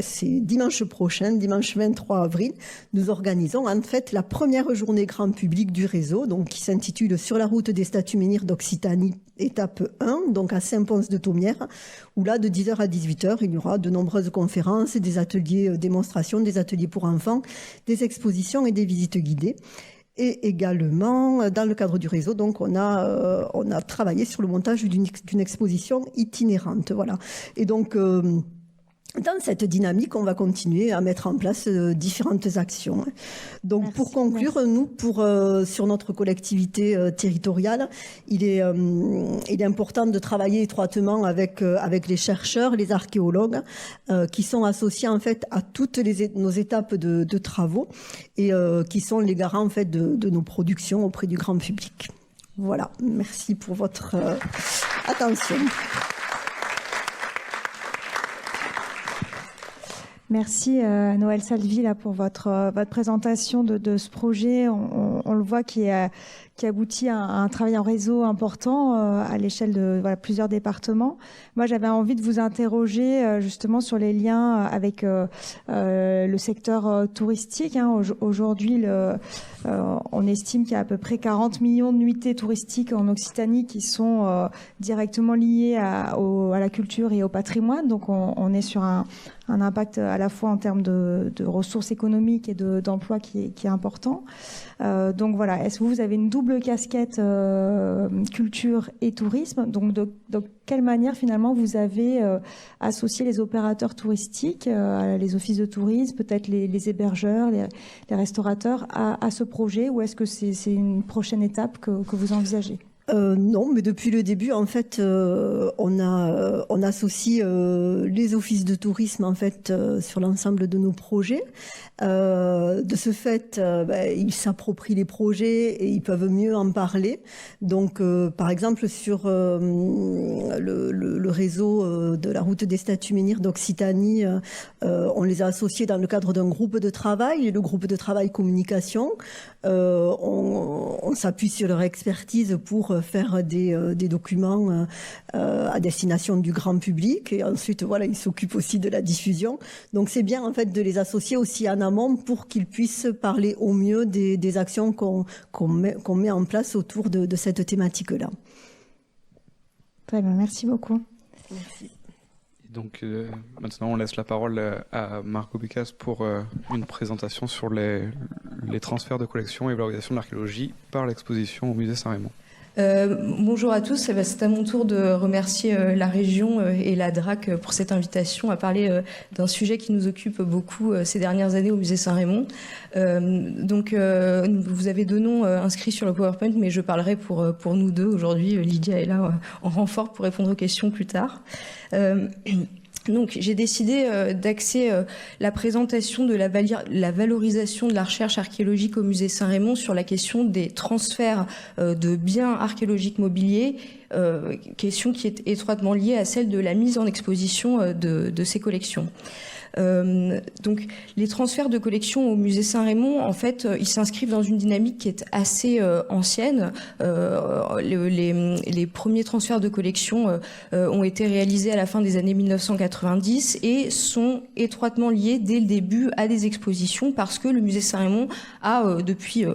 c'est dimanche prochain, dimanche 23 avril, nous organisons en fait la première journée grand public du réseau, donc qui s'intitule Sur la route des statuts menhirs d'Occitanie, étape 1, donc à Saint-Pons-de-Thomières, où là, de 10h à 18h, il y aura de nombreuses conférences, des ateliers démonstrations, des ateliers pour enfants, des expositions et des visites guidées. Et également, dans le cadre du réseau, donc on a travaillé sur le montage d'une exposition itinérante. Voilà. Et donc, dans cette dynamique, on va continuer à mettre en place différentes actions. Donc, merci, pour conclure, nous, sur notre collectivité territoriale, il est important de travailler étroitement avec les chercheurs, les archéologues, qui sont associés en fait à toutes nos étapes de travaux et qui sont les garants en fait de nos productions auprès du grand public. Voilà. Merci pour votre attention. Merci Noëlle Salvi là, pour votre présentation de ce projet. On le voit qui aboutit à un travail en réseau important à l'échelle de plusieurs départements. Moi, j'avais envie de vous interroger justement sur les liens avec le secteur touristique. Aujourd'hui, on estime qu'il y a à peu près 40 millions de nuitées touristiques en Occitanie qui sont directement liées à la culture et au patrimoine. Donc, on est sur un impact à la fois en termes de ressources économiques et d'emplois qui est important. Donc voilà, est-ce que vous avez une double casquette culture et tourisme? Donc de quelle manière finalement vous avez associé les opérateurs touristiques, les offices de tourisme, peut-être les hébergeurs, les restaurateurs à ce projet, ou est-ce que c'est une prochaine étape que vous envisagez? Non, mais depuis le début, en fait, on associe les offices de tourisme en fait sur l'ensemble de nos projets. De ce fait, ils s'approprient les projets et ils peuvent mieux en parler. Donc, par exemple, sur le réseau de la route des statues menhirs d'Occitanie, on les a associés dans le cadre d'un groupe de travail, le groupe de travail communication. On s'appuie sur leur expertise pour faire des documents à destination du grand public, et ensuite voilà, ils s'occupent aussi de la diffusion. Donc c'est bien en fait de les associer aussi en amont pour qu'ils puissent parler au mieux des actions qu'on met en place autour de cette thématique-là. Très bien, merci beaucoup. Merci. Donc maintenant, on laisse la parole à Margot Bécasse pour une présentation sur les transferts de collections et valorisation de l'archéologie par l'exposition au musée Saint-Raymond. Bonjour à tous, c'est à mon tour de remercier la région et la DRAC pour cette invitation à parler d'un sujet qui nous occupe beaucoup ces dernières années au musée Saint-Raymond. Donc vous avez deux noms inscrits sur le PowerPoint, mais je parlerai pour nous deux aujourd'hui. Lydia est là en renfort pour répondre aux questions plus tard. Donc j'ai décidé d'axer la présentation de la valorisation de la recherche archéologique au musée Saint-Raymond sur la question des transferts de biens archéologiques mobiliers, question qui est étroitement liée à celle de la mise en exposition de ces collections. Donc les transferts de collections au musée Saint-Raymond, en fait, ils s'inscrivent dans une dynamique qui est assez ancienne. Les premiers transferts de collections ont été réalisés à la fin des années 1990 et sont étroitement liés dès le début à des expositions, parce que le musée Saint-Raymond a depuis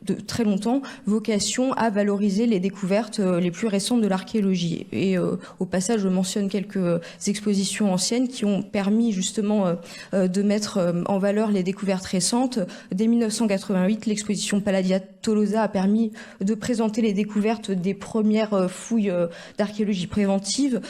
de très longtemps vocation à valoriser les découvertes les plus récentes de l'archéologie. Et au passage, je mentionne quelques expositions anciennes qui ont permis justement de mettre en valeur les découvertes récentes. Dès 1988, l'exposition Palladia Tolosa a permis de présenter les découvertes des premières fouilles d'archéologie préventive.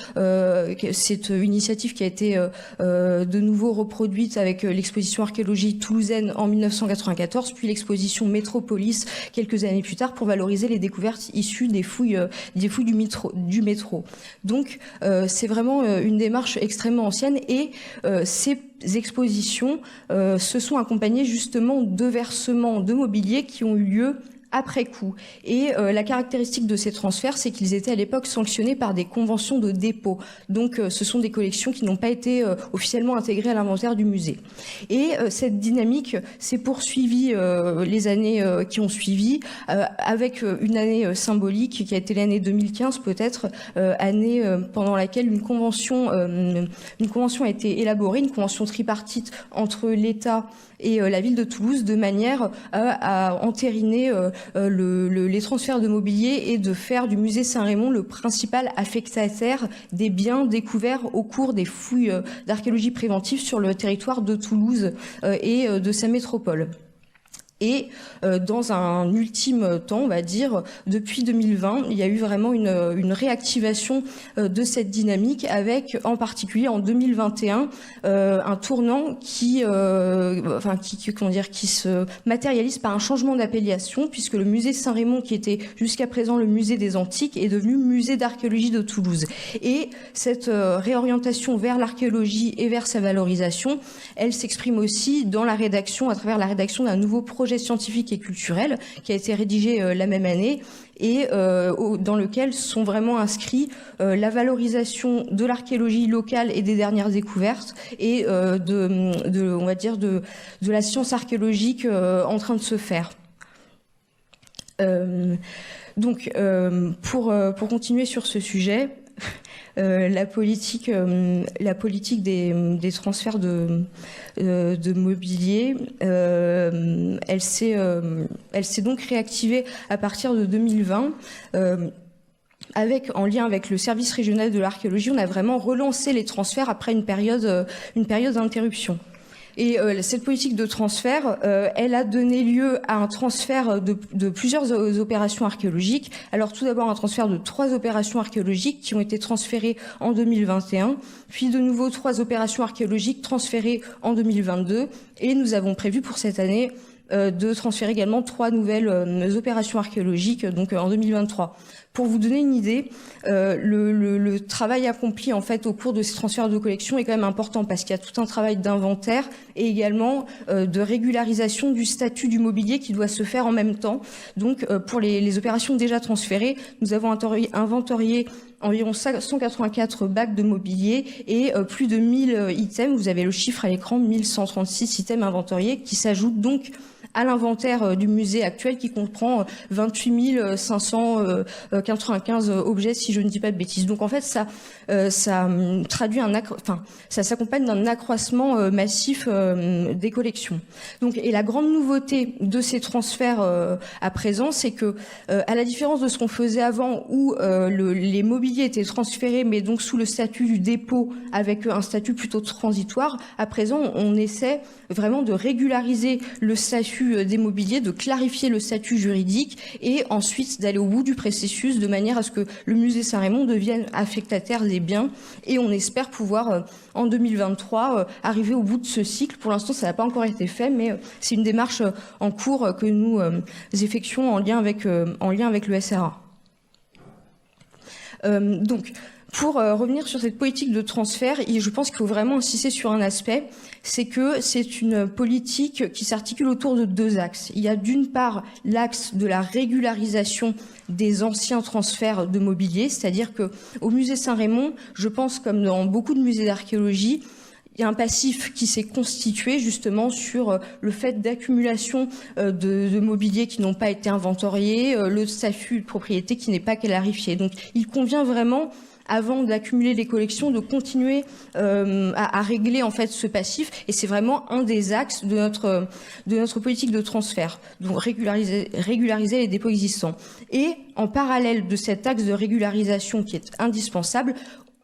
C'est une initiative qui a été de nouveau reproduite avec l'exposition archéologie toulousaine en 1994, puis l'exposition Métropolis quelques années plus tard pour valoriser les découvertes issues des fouilles du métro. Donc c'est vraiment une démarche extrêmement ancienne, et ces expositions se sont accompagnées justement de versements de mobilier qui ont eu lieu après coup. Et la caractéristique de ces transferts, c'est qu'ils étaient à l'époque sanctionnés par des conventions de dépôt. Donc ce sont des collections qui n'ont pas été officiellement intégrées à l'inventaire du musée. Et cette dynamique s'est poursuivie les années qui ont suivi, avec une année symbolique qui a été l'année 2015 peut-être, année pendant laquelle une convention a été élaborée, une convention tripartite entre l'État et la ville de Toulouse, de manière à entériner les transferts de mobilier et de faire du musée Saint-Raymond le principal affectataire des biens découverts au cours des fouilles d'archéologie préventive sur le territoire de Toulouse et de sa métropole. Et dans un ultime temps, on va dire, depuis 2020, il y a eu vraiment une réactivation de cette dynamique avec, en particulier en 2021, un tournant qui se matérialise par un changement d'appellation, puisque le musée Saint-Rémy, qui était jusqu'à présent le musée des Antiques, est devenu musée d'archéologie de Toulouse. Et cette réorientation vers l'archéologie et vers sa valorisation, elle s'exprime aussi dans la rédaction, à travers la rédaction d'un nouveau projet scientifique et culturel qui a été rédigé la même année et dans lequel sont vraiment inscrits la valorisation de l'archéologie locale et des dernières découvertes et de la science archéologique en train de se faire. Pour continuer sur ce sujet, la politique des transferts de mobilier, elle s'est donc réactivée à partir de 2020. En lien avec le service régional de l'archéologie, on a vraiment relancé les transferts après une période d'interruption. Et cette politique de transfert, elle a donné lieu à un transfert de plusieurs opérations archéologiques. Alors tout d'abord un transfert de 3 opérations archéologiques qui ont été transférées en 2021, puis de nouveau 3 opérations archéologiques transférées en 2022, et nous avons prévu pour cette année de transférer également 3 nouvelles opérations archéologiques donc en 2023. Pour vous donner une idée, le travail accompli en fait au cours de ces transferts de collection est quand même important parce qu'il y a tout un travail d'inventaire et également de régularisation du statut du mobilier qui doit se faire en même temps. Donc pour les opérations déjà transférées, nous avons inventorié environ 184 bacs de mobilier et plus de 1000 items. Vous avez le chiffre à l'écran, 1136 items inventoriés qui s'ajoutent donc à l'inventaire du musée actuel qui comprend 28 595 objets, si je ne dis pas de bêtises. Donc en fait, ça s'accompagne d'un accroissement massif des collections. Donc, et la grande nouveauté de ces transferts à présent, c'est que à la différence de ce qu'on faisait avant, où les mobiliers étaient transférés, mais donc sous le statut du dépôt, avec un statut plutôt transitoire, à présent, on essaie vraiment de régulariser le statut des mobiliers, de clarifier le statut juridique et ensuite d'aller au bout du processus de manière à ce que le musée Saint-Rémy devienne affectataire des biens et on espère pouvoir en 2023 arriver au bout de ce cycle. Pour l'instant, ça n'a pas encore été fait, mais c'est une démarche en cours que nous effectuons en lien avec le SRA. Donc, pour revenir sur cette politique de transfert, je pense qu'il faut vraiment insister sur un aspect, c'est que c'est une politique qui s'articule autour de 2 axes. Il y a d'une part l'axe de la régularisation des anciens transferts de mobilier, c'est-à-dire que au musée Saint-Rémy, je pense comme dans beaucoup de musées d'archéologie, il y a un passif qui s'est constitué justement sur le fait d'accumulation de mobilier qui n'ont pas été inventoriés, le statut de propriété qui n'est pas clarifié. Donc il convient vraiment, avant d'accumuler les collections, de continuer à régler en fait ce passif, et c'est vraiment un des axes de notre politique de transfert, donc régulariser les dépôts existants. Et en parallèle de cet axe de régularisation qui est indispensable,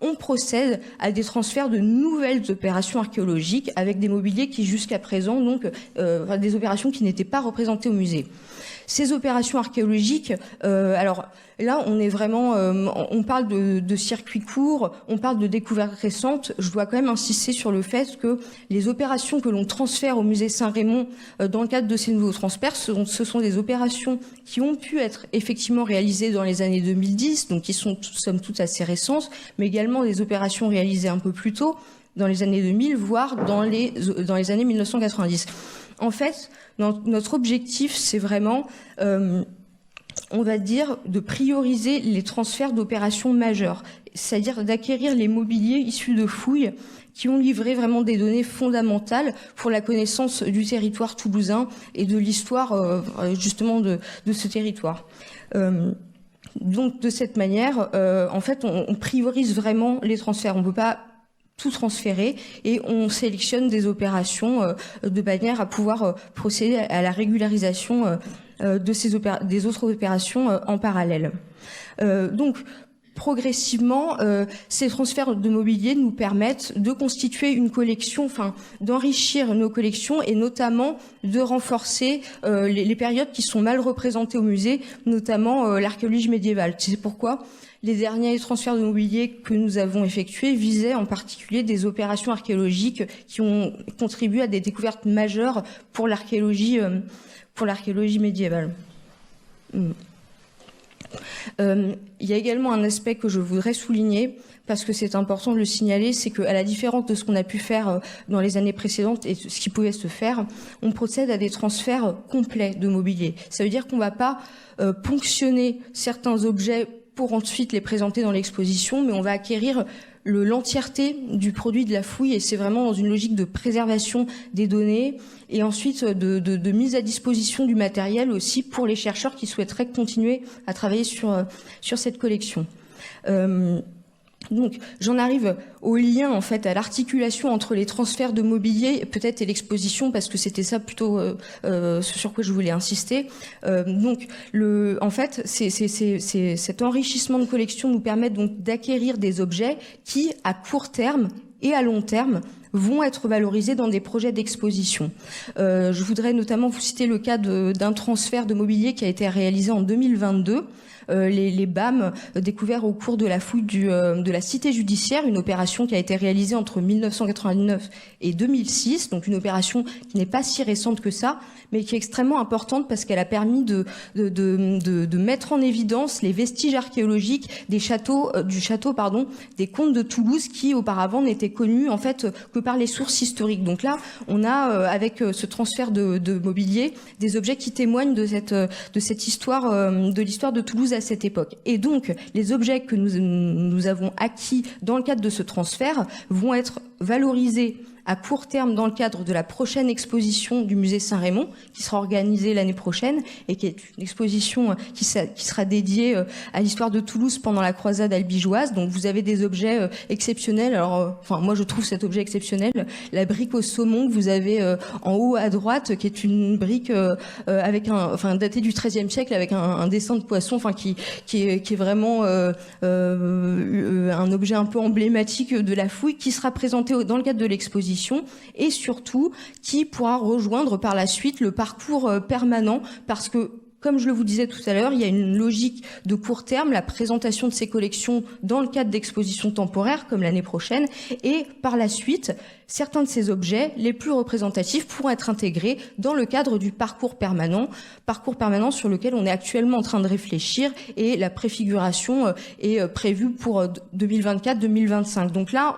on procède à des transferts de nouvelles opérations archéologiques avec des mobiliers qui jusqu'à présent, donc des opérations qui n'étaient pas représentées au musée. Ces opérations archéologiques, alors là, on est vraiment, on parle de circuits courts, on parle de découvertes récentes. Je dois quand même insister sur le fait que les opérations que l'on transfère au musée Saint-Rémy dans le cadre de ces nouveaux transferts, ce sont des opérations qui ont pu être effectivement réalisées dans les années 2010, donc qui sont somme toute assez récentes, mais également des opérations réalisées un peu plus tôt, dans les années 2000, voire dans les années 1990. En fait, notre objectif, c'est vraiment, on va dire, de prioriser les transferts d'opérations majeures, c'est-à-dire d'acquérir les mobiliers issus de fouilles qui ont livré vraiment des données fondamentales pour la connaissance du territoire toulousain et de l'histoire justement de ce territoire. Donc de cette manière, en fait, on priorise vraiment les transferts. On ne peut pas tout transférer et on sélectionne des opérations de manière à pouvoir procéder à la régularisation des autres opérations en parallèle. Donc, progressivement, ces transferts de mobilier nous permettent de constituer une collection, enfin d'enrichir nos collections et notamment de renforcer les périodes qui sont mal représentées au musée, notamment l'archéologie médiévale. C'est pourquoi les derniers transferts de mobilier que nous avons effectués visaient en particulier des opérations archéologiques qui ont contribué à des découvertes majeures pour l'archéologie médiévale. Il y a également un aspect que je voudrais souligner, parce que c'est important de le signaler, c'est qu'à la différence de ce qu'on a pu faire dans les années précédentes et ce qui pouvait se faire, on procède à des transferts complets de mobilier. Ça veut dire qu'on ne va pas ponctionner certains objets pour ensuite les présenter dans l'exposition, mais on va acquérir l'entièreté du produit de la fouille, et c'est vraiment dans une logique de préservation des données et ensuite de mise à disposition du matériel aussi pour les chercheurs qui souhaiteraient continuer à travailler sur cette collection. Donc, j'en arrive au lien, en fait, à l'articulation entre les transferts de mobilier, peut-être, et l'exposition, parce que c'était ça plutôt sur quoi je voulais insister. Donc, en fait, cet enrichissement de collection nous permet donc d'acquérir des objets qui, à court terme et à long terme, vont être valorisés dans des projets d'exposition. Je voudrais notamment vous citer le cas d'un transfert de mobilier qui a été réalisé en 2022. Les BAM découverts au cours de la fouille de la cité judiciaire, une opération qui a été réalisée entre 1989 et 2006, donc une opération qui n'est pas si récente que ça, mais qui est extrêmement importante parce qu'elle a permis de mettre en évidence les vestiges archéologiques du château des comtes de Toulouse, qui auparavant n'étaient connus en fait que par les sources historiques. Donc là, on a avec ce transfert de mobilier des objets qui témoignent de cette histoire, de l'histoire de Toulouse à cette époque. Et donc, les objets que nous avons acquis dans le cadre de ce transfert vont être valorisés à court terme dans le cadre de la prochaine exposition du musée Saint-Rémy, qui sera organisée l'année prochaine et qui est une exposition qui sera dédiée à l'histoire de Toulouse pendant la croisade albigeoise. Donc vous avez des objets exceptionnels. Alors, moi je trouve cet objet exceptionnel, la brique au saumon que vous avez en haut à droite, qui est une brique avec datée du XIIIe siècle avec un dessin de poisson, qui est vraiment un objet un peu emblématique de la fouille, qui sera présenté dans le cadre de l'exposition, et surtout qui pourra rejoindre par la suite le parcours permanent, parce que, comme je le vous disais tout à l'heure, il y a une logique de court terme, la présentation de ces collections dans le cadre d'expositions temporaires, comme l'année prochaine, et par la suite, certains de ces objets, les plus représentatifs, pourront être intégrés dans le cadre du parcours permanent sur lequel on est actuellement en train de réfléchir, et la préfiguration est prévue pour 2024-2025. Donc là,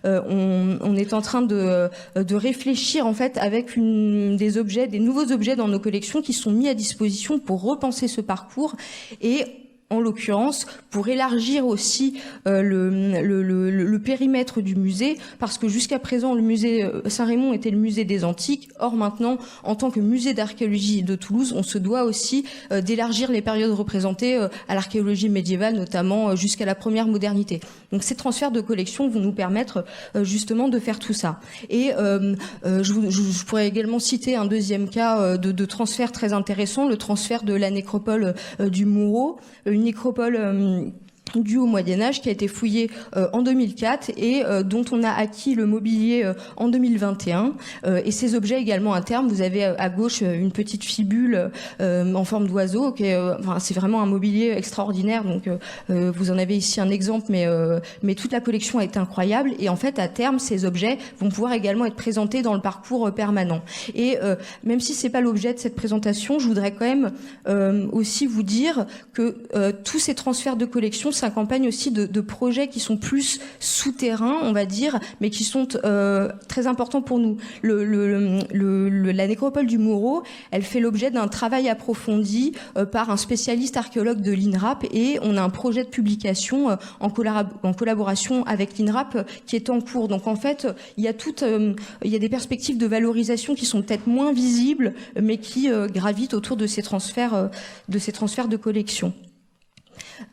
on est en train de réfléchir en fait avec des nouveaux objets dans nos collections qui sont mis à disposition pour repenser ce parcours et en l'occurrence, pour élargir aussi le périmètre du musée, parce que jusqu'à présent, le musée Saint-Rémy était le musée des antiques. Or maintenant, en tant que musée d'archéologie de Toulouse, on se doit aussi d'élargir les périodes représentées à l'archéologie médiévale, notamment jusqu'à la première modernité. Donc ces transferts de collections vont nous permettre justement de faire tout ça. Et je pourrais également citer un deuxième cas de transfert très intéressant, le transfert de la nécropole du Moureau, une nécropole due au Moyen-Âge qui a été fouillée en 2004 et dont on a acquis le mobilier en 2021. Et ces objets également internes, vous avez à gauche une petite fibule en forme d'oiseau. C'est vraiment un mobilier extraordinaire. Donc vous en avez ici un exemple, mais toute la collection est incroyable. Et en fait, à terme, ces objets vont pouvoir également être présentés dans le parcours permanent. Et même si c'est pas l'objet de cette présentation, je voudrais quand même aussi vous dire que tous ces transferts de collection s'accompagne aussi de projets qui sont plus souterrains, on va dire, mais qui sont très importants pour nous. La nécropole du Moureau, elle fait l'objet d'un travail approfondi par un spécialiste archéologue de l'INRAP, et on a un projet de publication en collaboration avec l'INRAP qui est en cours. Donc en fait, il y a des perspectives de valorisation qui sont peut-être moins visibles, mais qui gravitent autour de ces transferts de collection.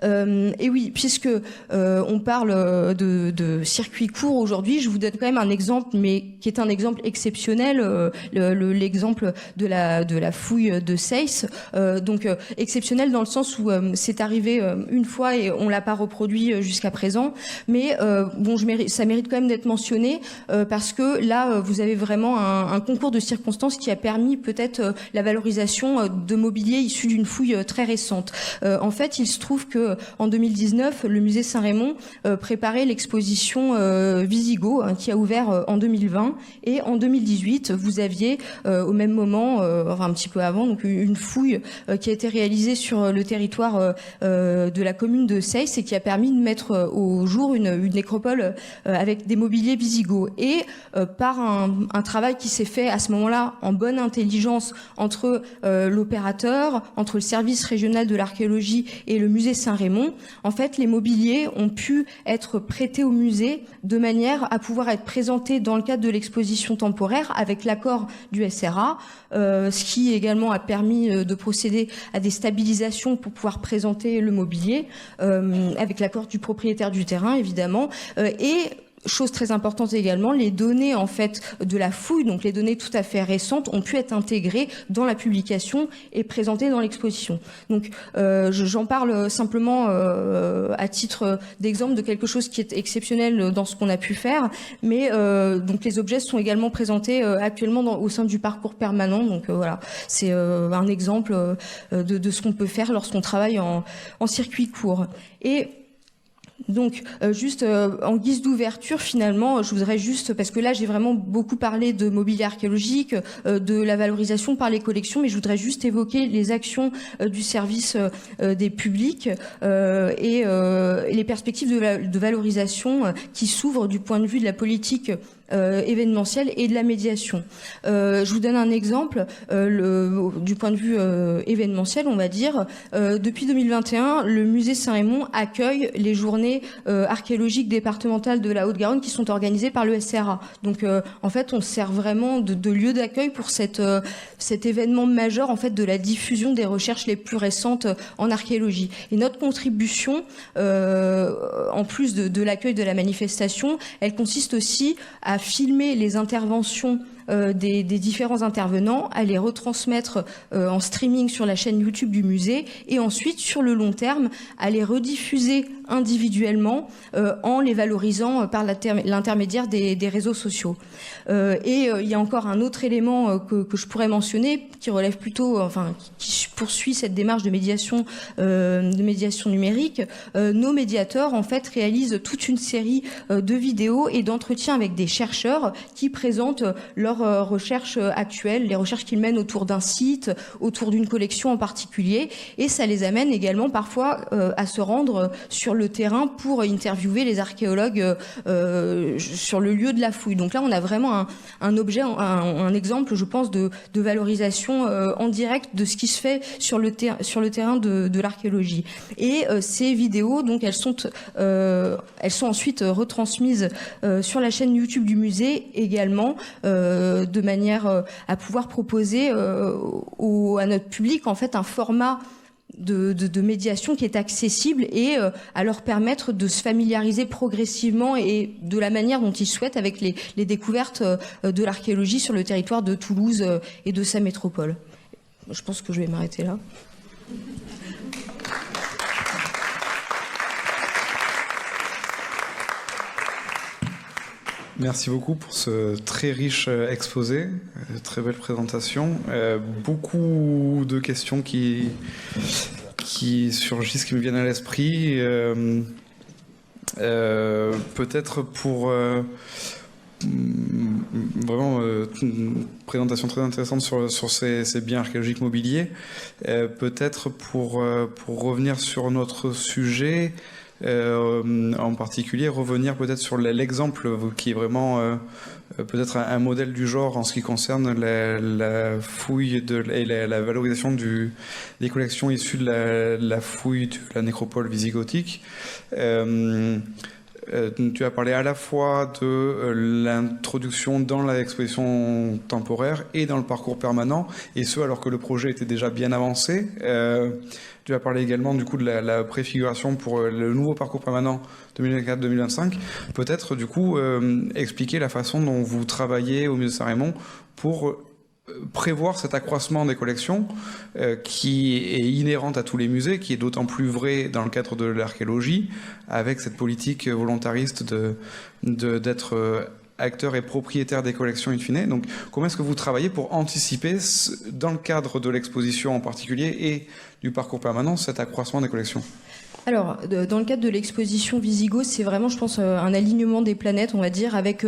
Et oui, puisque on parle de circuit court aujourd'hui, je vous donne quand même un exemple, mais qui est un exemple exceptionnel, l'exemple de la fouille de Seyss. Donc exceptionnel dans le sens où c'est arrivé une fois et on l'a pas reproduit jusqu'à présent, mais bon, ça mérite quand même d'être mentionné parce que là, vous avez vraiment un concours de circonstances qui a permis peut-être la valorisation de mobilier issu d'une fouille très récente. En fait, il se trouve que en 2019, le musée Saint-Raymond préparait l'exposition Visigoth qui a ouvert en 2020, et en 2018, vous aviez au même moment, enfin un petit peu avant, donc une fouille qui a été réalisée sur le territoire de la commune de Seyss et qui a permis de mettre au jour une nécropole avec des mobiliers Visigoth. Et par un travail qui s'est fait à ce moment-là en bonne intelligence entre l'opérateur, entre le service régional de l'archéologie et le musée Saint-Raymond, en fait, les mobiliers ont pu être prêtés au musée de manière à pouvoir être présentés dans le cadre de l'exposition temporaire avec l'accord du SRA, ce qui également a permis de procéder à des stabilisations pour pouvoir présenter le mobilier, avec l'accord du propriétaire du terrain, évidemment, et chose très importante également, les données en fait de la fouille, donc les données tout à fait récentes, ont pu être intégrées dans la publication et présentées dans l'exposition. Donc j'en parle simplement à titre d'exemple de quelque chose qui est exceptionnel dans ce qu'on a pu faire, mais donc les objets sont également présentés actuellement au sein du parcours permanent. Donc voilà, c'est un exemple de ce qu'on peut faire lorsqu'on travaille en circuit court. Et donc, juste en guise d'ouverture, finalement, je voudrais juste, parce que là, j'ai vraiment beaucoup parlé de mobilier archéologique, de la valorisation par les collections, mais je voudrais juste évoquer les actions du service des publics et les perspectives de valorisation qui s'ouvrent du point de vue de la politique événementielle et de la médiation. Je vous donne un exemple du point de vue événementiel, on va dire. Depuis 2021, le musée Saint-Raymond accueille les journées archéologiques départementales de la Haute-Garonne qui sont organisées par le SRA. Donc en fait, on sert vraiment de lieu d'accueil pour cet événement majeur en fait de la diffusion des recherches les plus récentes en archéologie. Et notre contribution, en plus de l'accueil de la manifestation, elle consiste aussi à filmer les interventions des différents intervenants, à les retransmettre en streaming sur la chaîne YouTube du musée, et ensuite, sur le long terme, à les rediffuser individuellement en les valorisant par l'intermédiaire des réseaux sociaux. Et il y a encore un autre élément que je pourrais mentionner, qui relève plutôt, enfin, qui poursuit cette démarche de médiation numérique. Nos médiateurs, en fait, réalisent toute une série de vidéos et d'entretiens avec des chercheurs qui présentent leurs recherches actuelles, les recherches qu'ils mènent autour d'un site, autour d'une collection en particulier, et ça les amène également parfois à se rendre sur le terrain pour interviewer les archéologues sur le lieu de la fouille. Donc là, on a vraiment un objet, un exemple, je pense, de valorisation en direct de ce qui se fait sur le terrain de l'archéologie. Et ces vidéos, donc, elles sont ensuite retransmises sur la chaîne YouTube du musée également, de manière à pouvoir proposer à notre public en fait un format de médiation qui est accessible et à leur permettre de se familiariser progressivement et de la manière dont ils souhaitent avec les découvertes de l'archéologie sur le territoire de Toulouse et de sa métropole. Je pense que je vais m'arrêter là. Merci beaucoup pour ce très riche exposé, très belle présentation. Beaucoup de questions qui surgissent, qui me viennent à l'esprit. Peut-être pour vraiment une présentation très intéressante sur ces biens archéologiques mobiliers. Peut-être pour revenir sur notre sujet, en particulier revenir peut-être sur l'exemple qui est vraiment peut-être un modèle du genre en ce qui concerne la fouille et la valorisation des collections issues de la fouille de la nécropole visigothique. Tu as parlé à la fois de l'introduction dans l'exposition temporaire et dans le parcours permanent, et ce alors que le projet était déjà bien avancé. Tu as parlé également du coup de la préfiguration pour le nouveau parcours permanent 2024-2025. Peut-être du coup expliquer la façon dont vous travaillez au Musée Saint-Raymond pour prévoir cet accroissement des collections qui est inhérente à tous les musées, qui est d'autant plus vrai dans le cadre de l'archéologie, avec cette politique volontariste d'être acteur et propriétaire des collections in fine. Donc comment est-ce que vous travaillez pour anticiper, dans le cadre de l'exposition en particulier et du parcours permanent, cet accroissement des collections ? Alors, dans le cadre de l'exposition Visigoth, c'est vraiment, je pense, un alignement des planètes, on va dire, avec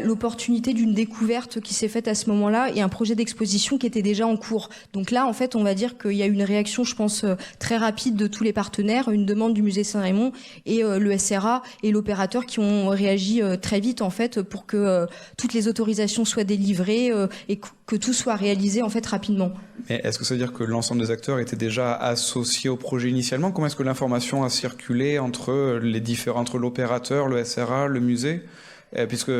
l'opportunité d'une découverte qui s'est faite à ce moment-là et un projet d'exposition qui était déjà en cours. Donc là, en fait, on va dire qu'il y a une réaction, je pense, très rapide de tous les partenaires, une demande du Musée Saint-Raymond et le SRA et l'opérateur qui ont réagi très vite, en fait, pour que toutes les autorisations soient délivrées et que tout soit réalisé, en fait, rapidement. Mais est-ce que ça veut dire que l'ensemble des acteurs étaient déjà associés au projet initialement ? Comment est-ce que l'information a circulé entre l'opérateur, le SRA, le musée, puisque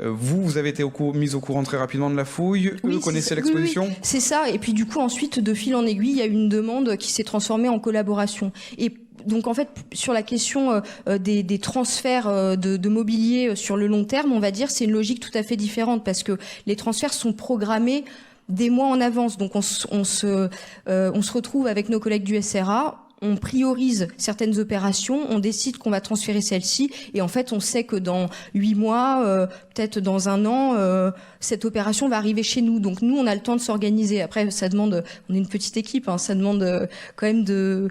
vous avez été mis au courant très rapidement de la fouille, eux connaissaient l'exposition. Oui, c'est ça, et puis du coup ensuite, de fil en aiguille, il y a eu une demande qui s'est transformée en collaboration. Et donc en fait, sur la question des transferts de mobilier sur le long terme, on va dire, c'est une logique tout à fait différente, parce que les transferts sont programmés des mois en avance. Donc on se retrouve avec nos collègues du SRA, on priorise certaines opérations, on décide qu'on va transférer celles-ci, et en fait, on sait que dans 8 mois, peut-être dans 1 an, cette opération va arriver chez nous. Donc nous, on a le temps de s'organiser. Après, ça demande, on est une petite équipe, hein, ça demande quand même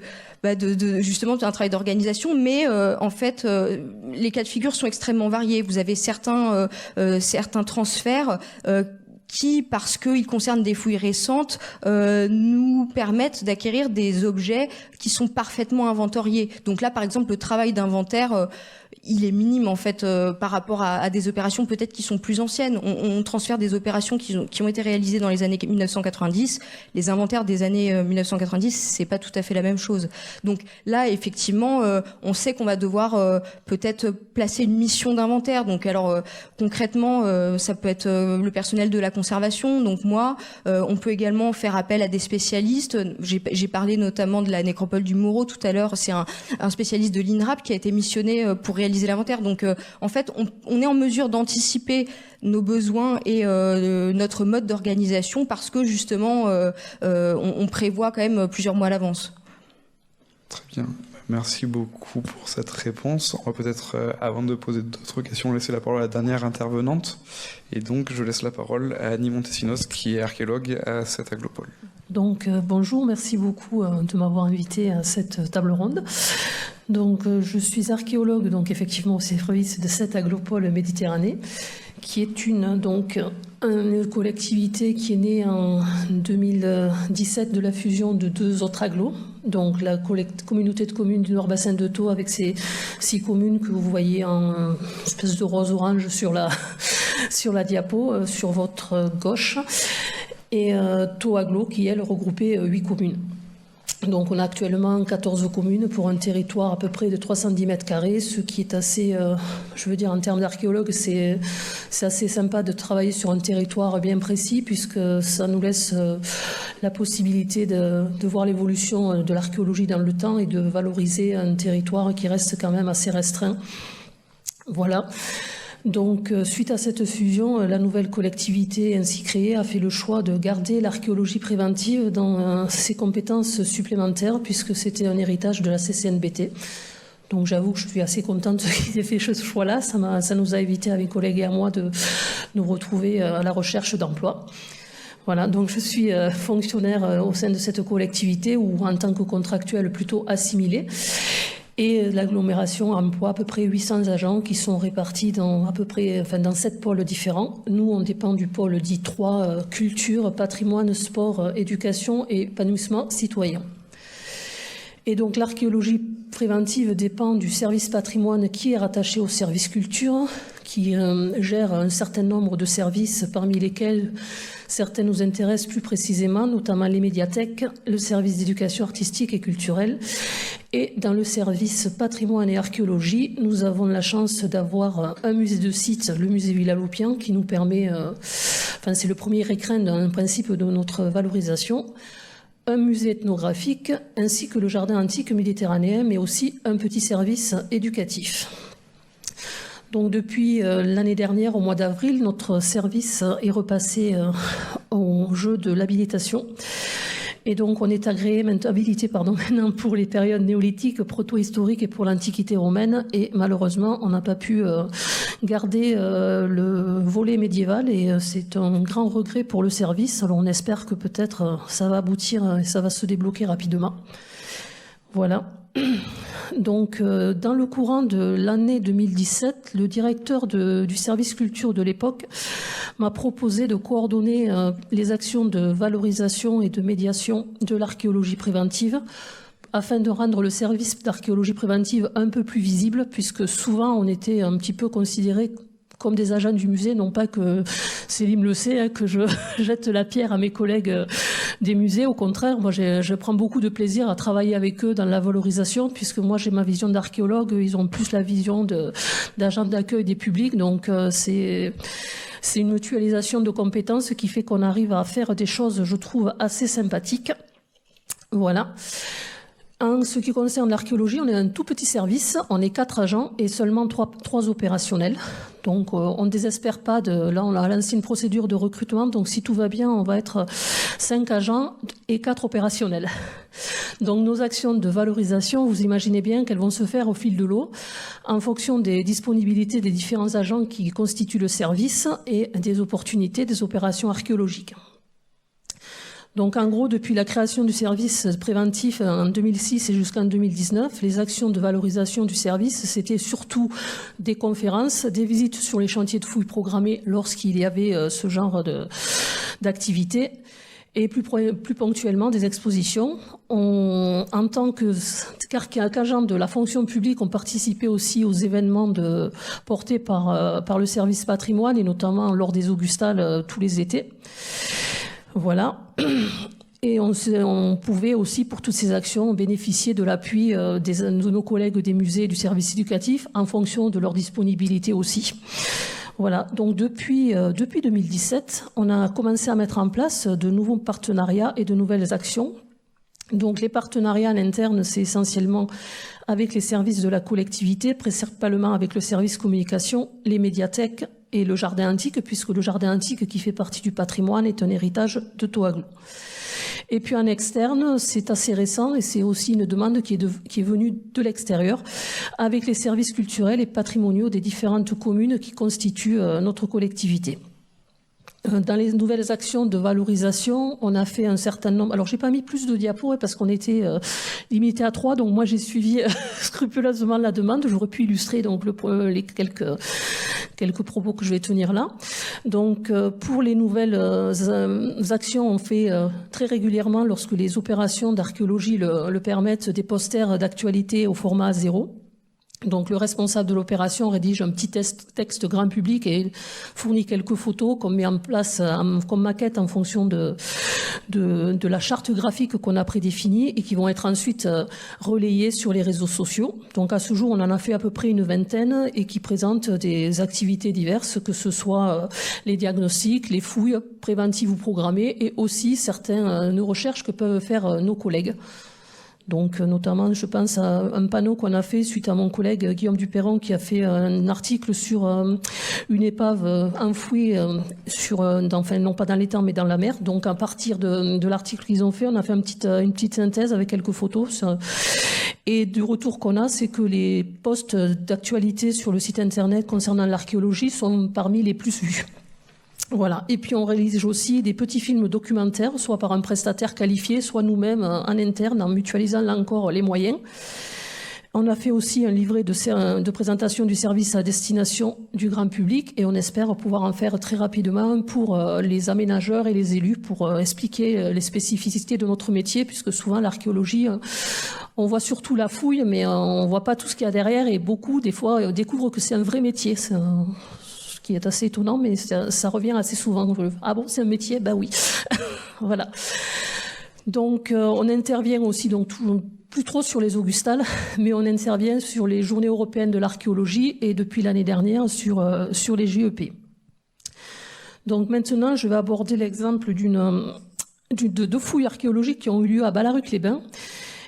justement un travail d'organisation, mais en fait, les cas de figure sont extrêmement variés. Vous avez certains transferts qui, parce qu'ils concernent des fouilles récentes, nous permettent d'acquérir des objets qui sont parfaitement inventoriés. Donc là, par exemple, le travail d'inventaire, il est minime en fait par rapport à des opérations peut-être qui sont plus anciennes. On transfère des opérations qui ont été réalisées dans les années 1990. Les inventaires des années 1990, c'est pas tout à fait la même chose. Donc là, effectivement, on sait qu'on va devoir peut-être placer une mission d'inventaire. Donc alors concrètement, ça peut être le personnel de la conservation. Donc moi, on peut également faire appel à des spécialistes. J'ai parlé notamment de la nécropole du Mouroux tout à l'heure. C'est un spécialiste de l'INRAP qui a été missionné pour réaliser l'inventaire. Donc en fait, on est en mesure d'anticiper nos besoins et notre mode d'organisation parce que justement, on prévoit quand même plusieurs mois à l'avance. Très bien. Merci beaucoup pour cette réponse. On va peut-être, avant de poser d'autres questions, laisser la parole à la dernière intervenante. Et donc, je laisse la parole à Annie Montesinos, qui est archéologue à cette Aglopole. Donc, bonjour, merci beaucoup de m'avoir invité à cette table ronde. Donc, je suis archéologue, donc effectivement au service de cette Aglopole Méditerranée, qui est une collectivité qui est née en 2017 de la fusion de 2 autres agglos. Donc la communauté de communes du Nord-Bassin de Thau avec ces 6 communes que vous voyez en espèce de rose-orange sur la diapo, sur votre gauche, et Thau Agglo qui, elle, regroupait 8 communes. Donc on a actuellement 14 communes pour un territoire à peu près de 310 mètres carrés, ce qui est assez, je veux dire en termes d'archéologue, c'est assez sympa de travailler sur un territoire bien précis puisque ça nous laisse la possibilité de voir l'évolution de l'archéologie dans le temps et de valoriser un territoire qui reste quand même assez restreint. Voilà. Donc, suite à cette fusion, la nouvelle collectivité ainsi créée a fait le choix de garder l'archéologie préventive dans ses compétences supplémentaires, puisque c'était un héritage de la CCNBT. Donc, j'avoue que je suis assez contente qu'ils aient fait ce choix-là. Ça nous a évité, à mes collègues et à moi, de nous retrouver à la recherche d'emploi. Voilà, donc je suis fonctionnaire au sein de cette collectivité, ou en tant que contractuel plutôt assimilé. Et l'agglomération emploie à peu près 800 agents qui sont répartis dans 7 pôles différents. Nous, on dépend du pôle dit 3, culture, patrimoine, sport, éducation et épanouissement citoyen. Et donc l'archéologie préventive dépend du service patrimoine qui est rattaché au service culture, qui gère un certain nombre de services parmi lesquels certains nous intéressent plus précisément, notamment les médiathèques, le service d'éducation artistique et culturelle. Et dans le service patrimoine et archéologie, nous avons la chance d'avoir un musée de site, le musée Villa-Loupian, qui nous permet, c'est le premier écrin d'un principe de notre valorisation, un musée ethnographique, ainsi que le jardin antique méditerranéen, mais aussi un petit service éducatif. Donc depuis l'année dernière, au mois d'avril, notre service est repassé au jeu de l'habilitation. Et donc on est habilité maintenant pour les périodes néolithiques, proto-historiques et pour l'Antiquité romaine. Et malheureusement, on n'a pas pu garder le volet médiéval et c'est un grand regret pour le service. Alors on espère que peut-être ça va aboutir et ça va se débloquer rapidement. Voilà. Donc, dans le courant de l'année 2017, le directeur du service culture de l'époque m'a proposé de coordonner les actions de valorisation et de médiation de l'archéologie préventive afin de rendre le service d'archéologie préventive un peu plus visible, puisque souvent on était un petit peu considérés comme des agents du musée, non pas que Céline le sait, que je jette la pierre à mes collègues des musées. Au contraire, moi je prends beaucoup de plaisir à travailler avec eux dans la valorisation, puisque moi j'ai ma vision d'archéologue, ils ont plus la vision d'agents d'accueil des publics, donc c'est une mutualisation de compétences qui fait qu'on arrive à faire des choses, je trouve, assez sympathiques. Voilà. En ce qui concerne l'archéologie, on est un tout petit service, on est 4 agents et seulement 3 opérationnels. Donc on ne désespère pas, là on a lancé une procédure de recrutement, donc si tout va bien, on va être 5 agents et 4 opérationnels. Donc nos actions de valorisation, vous imaginez bien qu'elles vont se faire au fil de l'eau, en fonction des disponibilités des différents agents qui constituent le service et des opportunités des opérations archéologiques. Donc en gros, depuis la création du service préventif en 2006 et jusqu'en 2019, les actions de valorisation du service, c'était surtout des conférences, des visites sur les chantiers de fouilles programmés lorsqu'il y avait ce genre d'activité, et plus ponctuellement des expositions. En tant qu'agent de la fonction publique, on participait aussi aux événements portés par le service patrimoine, et notamment lors des Augustales tous les étés. Voilà. Et on pouvait aussi, pour toutes ces actions, bénéficier de l'appui de nos collègues des musées et du service éducatif en fonction de leur disponibilité aussi. Voilà. Donc depuis 2017, on a commencé à mettre en place de nouveaux partenariats et de nouvelles actions. Donc les partenariats en interne, c'est essentiellement avec les services de la collectivité, principalement avec le service communication, les médiathèques et le jardin antique, puisque le jardin antique qui fait partie du patrimoine est un héritage de Toaglou. Et puis en externe, c'est assez récent et c'est aussi une demande qui est venue de l'extérieur avec les services culturels et patrimoniaux des différentes communes qui constituent notre collectivité. Dans les nouvelles actions de valorisation, on a fait un certain nombre... Alors, j'ai pas mis plus de diapos parce qu'on était limité à 3, donc moi j'ai suivi scrupuleusement la demande. J'aurais pu illustrer donc les quelques propos que je vais tenir là. Donc, pour les nouvelles actions, on fait très régulièrement, lorsque les opérations d'archéologie le permettent, des posters d'actualité au format A0. Donc le responsable de l'opération rédige un petit texte grand public et fournit quelques photos qu'on met en place comme maquette en fonction de la charte graphique qu'on a prédéfinie et qui vont être ensuite relayées sur les réseaux sociaux. Donc à ce jour, on en a fait à peu près une vingtaine et qui présentent des activités diverses, que ce soit les diagnostics, les fouilles préventives ou programmées et aussi certaines recherches que peuvent faire nos collègues. Donc, notamment, je pense à un panneau qu'on a fait suite à mon collègue Guillaume Duperron qui a fait un article sur une épave enfouie non pas dans l'étang mais dans la mer. Donc, à partir de l'article qu'ils ont fait, on a fait une petite synthèse avec quelques photos. Et du retour qu'on a, c'est que les posts d'actualité sur le site internet concernant l'archéologie sont parmi les plus vus. Voilà. Et puis on réalise aussi des petits films documentaires, soit par un prestataire qualifié, soit nous-mêmes en interne, en mutualisant là encore les moyens. On a fait aussi un livret de présentation du service à destination du grand public et on espère pouvoir en faire très rapidement pour les aménageurs et les élus pour expliquer les spécificités de notre métier, puisque souvent l'archéologie, On voit surtout la fouille, mais on voit pas tout ce qu'il y a derrière. Et beaucoup, des fois, découvrent que c'est un vrai métier. Ce qui est assez étonnant, mais ça revient assez souvent. Ah bon, c'est un métier? Bah oui. Voilà. Donc, on intervient aussi, donc, plus trop sur les Augustales, mais on intervient sur les Journées européennes de l'archéologie et depuis l'année dernière sur les GEP. Donc maintenant, je vais aborder l'exemple de deux fouilles archéologiques qui ont eu lieu à Ballaruc-les-Bains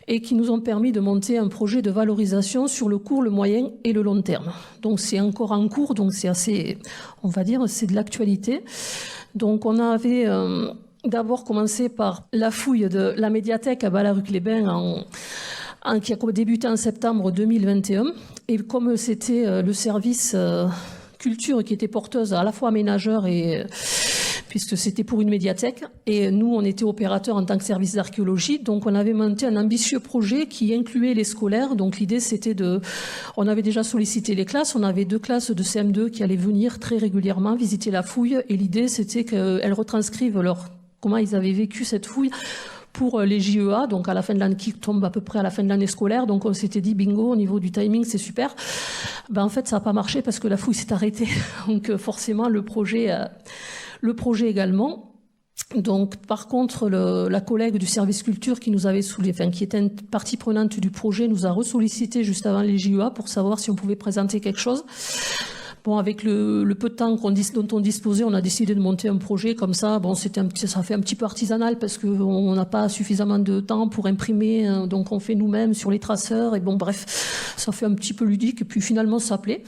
et qui nous ont permis de monter un projet de valorisation sur le court, le moyen et le long terme. Donc c'est encore en cours, donc c'est assez, on va dire, c'est de l'actualité. Donc on avait d'abord commencé par la fouille de la médiathèque à Ballaruc-les-Bains qui a débuté en septembre 2021. Et comme c'était le service culture qui était porteuse à la fois aménageur et puisque c'était pour une médiathèque, et nous on était opérateurs en tant que service d'archéologie, donc on avait monté un ambitieux projet qui incluait les scolaires. Donc l'idée c'était on avait déjà sollicité les classes, on avait 2 classes de CM2 qui allaient venir très régulièrement visiter la fouille, et l'idée c'était qu'elles retranscrivent comment ils avaient vécu cette fouille pour les JEA, donc à la fin de l'année, qui tombe à peu près à la fin de l'année scolaire. Donc on s'était dit bingo, au niveau du timing c'est super. En fait ça n'a pas marché parce que la fouille s'est arrêtée, donc forcément le projet également. Donc par contre la collègue du service culture qui nous avait qui était une partie prenante du projet, nous a ressollicité juste avant les JEA pour savoir si on pouvait présenter quelque chose. Bon, avec le peu de temps dont on disposait, on a décidé de monter un projet comme ça. Bon, ça fait un petit peu artisanal parce qu'on n'a pas suffisamment de temps pour imprimer, donc on fait nous-mêmes sur les traceurs. Et bon, bref, ça fait un petit peu ludique. Et puis finalement, ça plaît.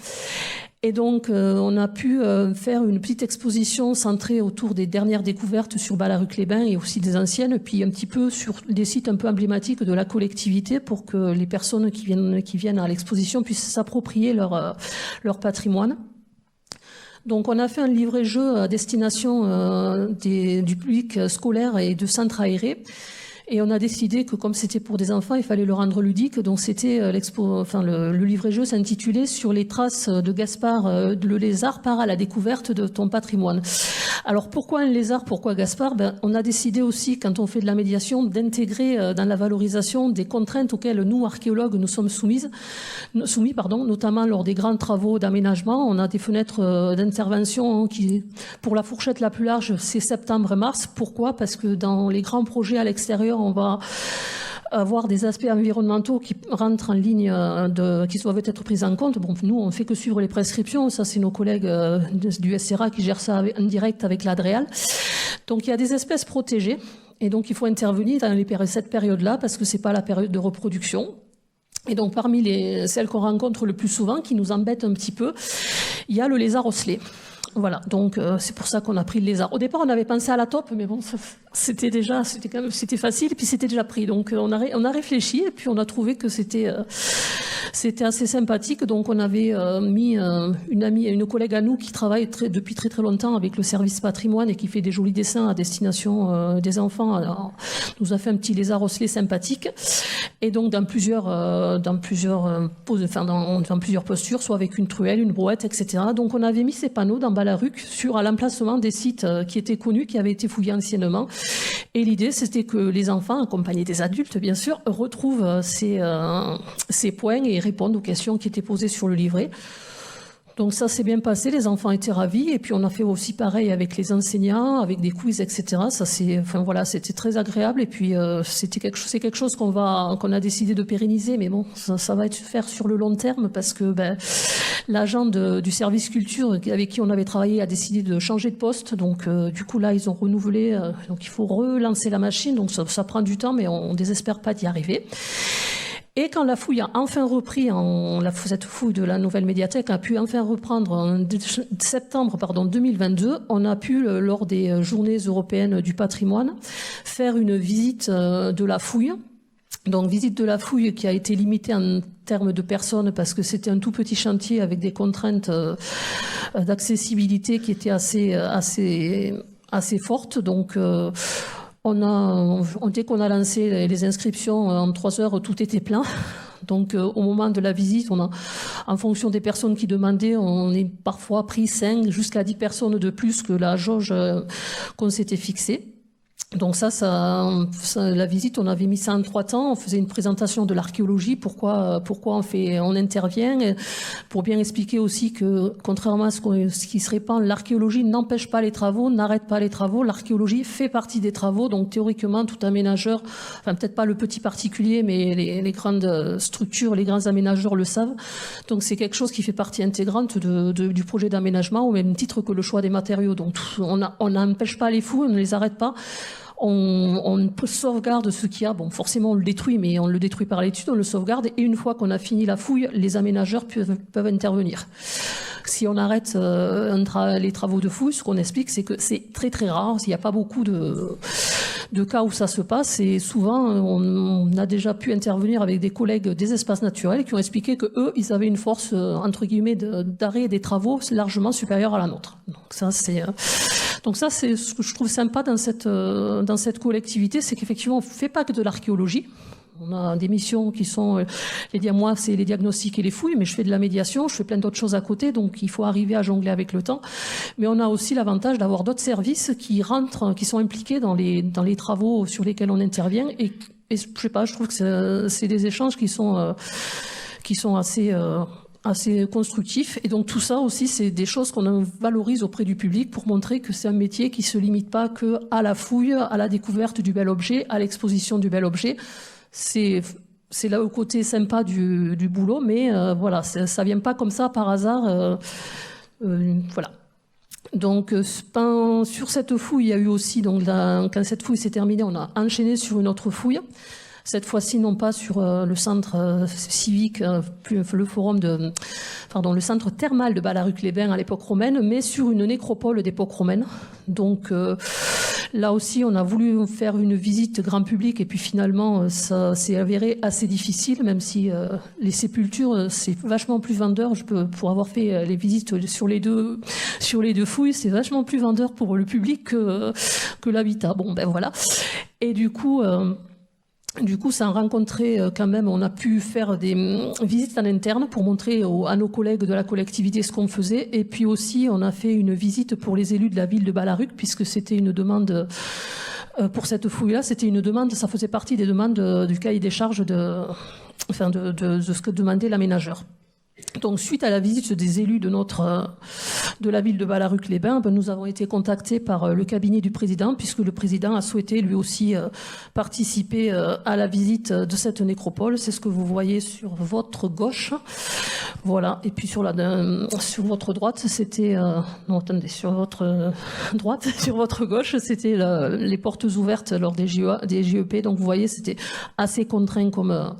Et donc, on a pu faire une petite exposition centrée autour des dernières découvertes sur Ballaruc-les-Bains et aussi des anciennes, puis un petit peu sur des sites un peu emblématiques de la collectivité pour que les personnes qui viennent à l'exposition puissent s'approprier leur patrimoine. Donc, on a fait un livret-jeu à destination du public scolaire et de centres aérés. Et on a décidé que comme c'était pour des enfants, il fallait le rendre ludique. Donc c'était le livret-jeu s'intitulait Sur les traces de Gaspard le lézard part à la découverte de ton patrimoine. Alors pourquoi un lézard, pourquoi Gaspard? On a décidé aussi, quand on fait de la médiation, d'intégrer dans la valorisation des contraintes auxquelles nous, archéologues, nous sommes soumis, notamment lors des grands travaux d'aménagement. On a des fenêtres d'intervention qui, pour la fourchette la plus large, c'est septembre et mars. Pourquoi? Parce que dans les grands projets à l'extérieur, on va avoir des aspects environnementaux qui rentrent en ligne, qui doivent être pris en compte. Bon, nous, on fait que suivre les prescriptions. Ça, c'est nos collègues du SRA qui gèrent ça en direct avec l'Adréal. Donc, il y a des espèces protégées. Et donc, il faut intervenir dans cette période-là parce que c'est pas la période de reproduction. Et donc, parmi celles qu'on rencontre le plus souvent, qui nous embêtent un petit peu, il y a le lézard osselet. Voilà, donc c'est pour ça qu'on a pris le lézard. Au départ, on avait pensé à la taupe, mais bon, c'était facile, et puis c'était déjà pris. Donc on a réfléchi, et puis on a trouvé que c'était assez sympathique. Donc on avait mis une collègue à nous qui travaille depuis très très longtemps avec le service patrimoine et qui fait des jolis dessins à destination des enfants. Alors, nous a fait un petit lézard osselet sympathique, et donc dans plusieurs postures, soit avec une truelle, une brouette, etc. Donc on avait mis ces panneaux dans Ballaruc à l'emplacement des sites qui étaient connus, qui avaient été fouillés anciennement. Et l'idée, c'était que les enfants, accompagnés des adultes, bien sûr, retrouvent ces points et répondent aux questions qui étaient posées sur le livret. Donc ça s'est bien passé, les enfants étaient ravis, et puis on a fait aussi pareil avec les enseignants, avec des quiz, etc. C'était très agréable, et puis c'est quelque chose qu'on a décidé de pérenniser, mais bon, ça va être faire sur le long terme parce que l'agent du service culture avec qui on avait travaillé a décidé de changer de poste, donc du coup là ils ont renouvelé, donc il faut relancer la machine, donc ça prend du temps, mais on désespère pas d'y arriver. Et quand la fouille a enfin repris, cette fouille de la nouvelle médiathèque a pu enfin reprendre en septembre 2022, on a pu, lors des journées européennes du patrimoine, faire une visite de la fouille. Donc visite de la fouille qui a été limitée en termes de personnes parce que c'était un tout petit chantier avec des contraintes d'accessibilité qui étaient assez fortes. Donc dès qu'on a lancé les inscriptions, en 3 heures, tout était plein. Donc, au moment de la visite, en fonction des personnes qui demandaient, on est parfois pris 5 jusqu'à 10 personnes de plus que la jauge qu'on s'était fixée. Donc la visite, on avait mis ça en 3 temps. On faisait une présentation de l'archéologie, pourquoi on intervient, pour bien expliquer aussi que, contrairement à ce qui se répand, l'archéologie n'empêche pas les travaux, n'arrête pas les travaux. L'archéologie fait partie des travaux, donc théoriquement, tout aménageur, enfin peut-être pas le petit particulier, mais les grandes structures, les grands aménageurs le savent. Donc c'est quelque chose qui fait partie intégrante du projet d'aménagement, au même titre que le choix des matériaux. Donc on n'empêche pas les fouilles, on ne les arrête pas. On sauvegarde ce qu'il y a. Bon, forcément, on le détruit, mais on le détruit par l'étude, on le sauvegarde. Et une fois qu'on a fini la fouille, les aménageurs peuvent intervenir. Si on arrête les travaux de fouille, ce qu'on explique, c'est que c'est très très rare. Il n'y a pas beaucoup de cas où ça se passe. Et souvent, on a déjà pu intervenir avec des collègues des espaces naturels qui ont expliqué que eux, ils avaient une force entre guillemets d'arrêt des travaux largement supérieure à la nôtre. Donc ça, c'est ce que je trouve sympa dans cette collectivité, c'est qu'effectivement, on ne fait pas que de l'archéologie. On a des missions qui sont, moi, c'est les diagnostics et les fouilles, mais je fais de la médiation, je fais plein d'autres choses à côté, donc il faut arriver à jongler avec le temps. Mais on a aussi l'avantage d'avoir d'autres services qui sont impliqués dans les travaux sur lesquels on intervient. Et je sais pas, je trouve que c'est des échanges qui sont assez constructif. Et donc tout ça aussi, c'est des choses qu'on valorise auprès du public pour montrer que c'est un métier qui se limite pas que à la fouille, à la découverte du bel objet, à l'exposition du bel objet. C'est là le côté sympa du boulot, mais voilà, ça vient pas comme ça par hasard. Voilà. Donc sur cette fouille, il y a eu aussi, quand cette fouille s'est terminée, on a enchaîné sur une autre fouille. Cette fois-ci, non pas sur le centre civique, le centre thermal de Ballaruc-les-Bains à l'époque romaine, mais sur une nécropole d'époque romaine. Donc là aussi, on a voulu faire une visite grand public et puis finalement, ça s'est avéré assez difficile, même si les sépultures, c'est vachement plus vendeur. Pour avoir fait les visites sur les deux fouilles, c'est vachement plus vendeur pour le public que l'habitat. Bon, ben voilà. Et du coup, ça a rencontré quand même, on a pu faire des visites en interne pour montrer à nos collègues de la collectivité ce qu'on faisait. Et puis aussi, on a fait une visite pour les élus de la ville de Ballaruc, puisque c'était une demande, pour cette fouille-là, c'était une demande, ça faisait partie des demandes du cahier des charges de ce que demandait l'aménageur. Donc, suite à la visite des élus de la ville de Ballaruc-les-Bains, nous avons été contactés par le cabinet du président, puisque le président a souhaité lui aussi participer à la visite de cette nécropole. C'est ce que vous voyez sur votre gauche. Voilà. Et puis sur votre droite, c'était sur votre droite, sur votre gauche, c'était les portes ouvertes lors des JEP. Donc, vous voyez, c'était assez contraint comme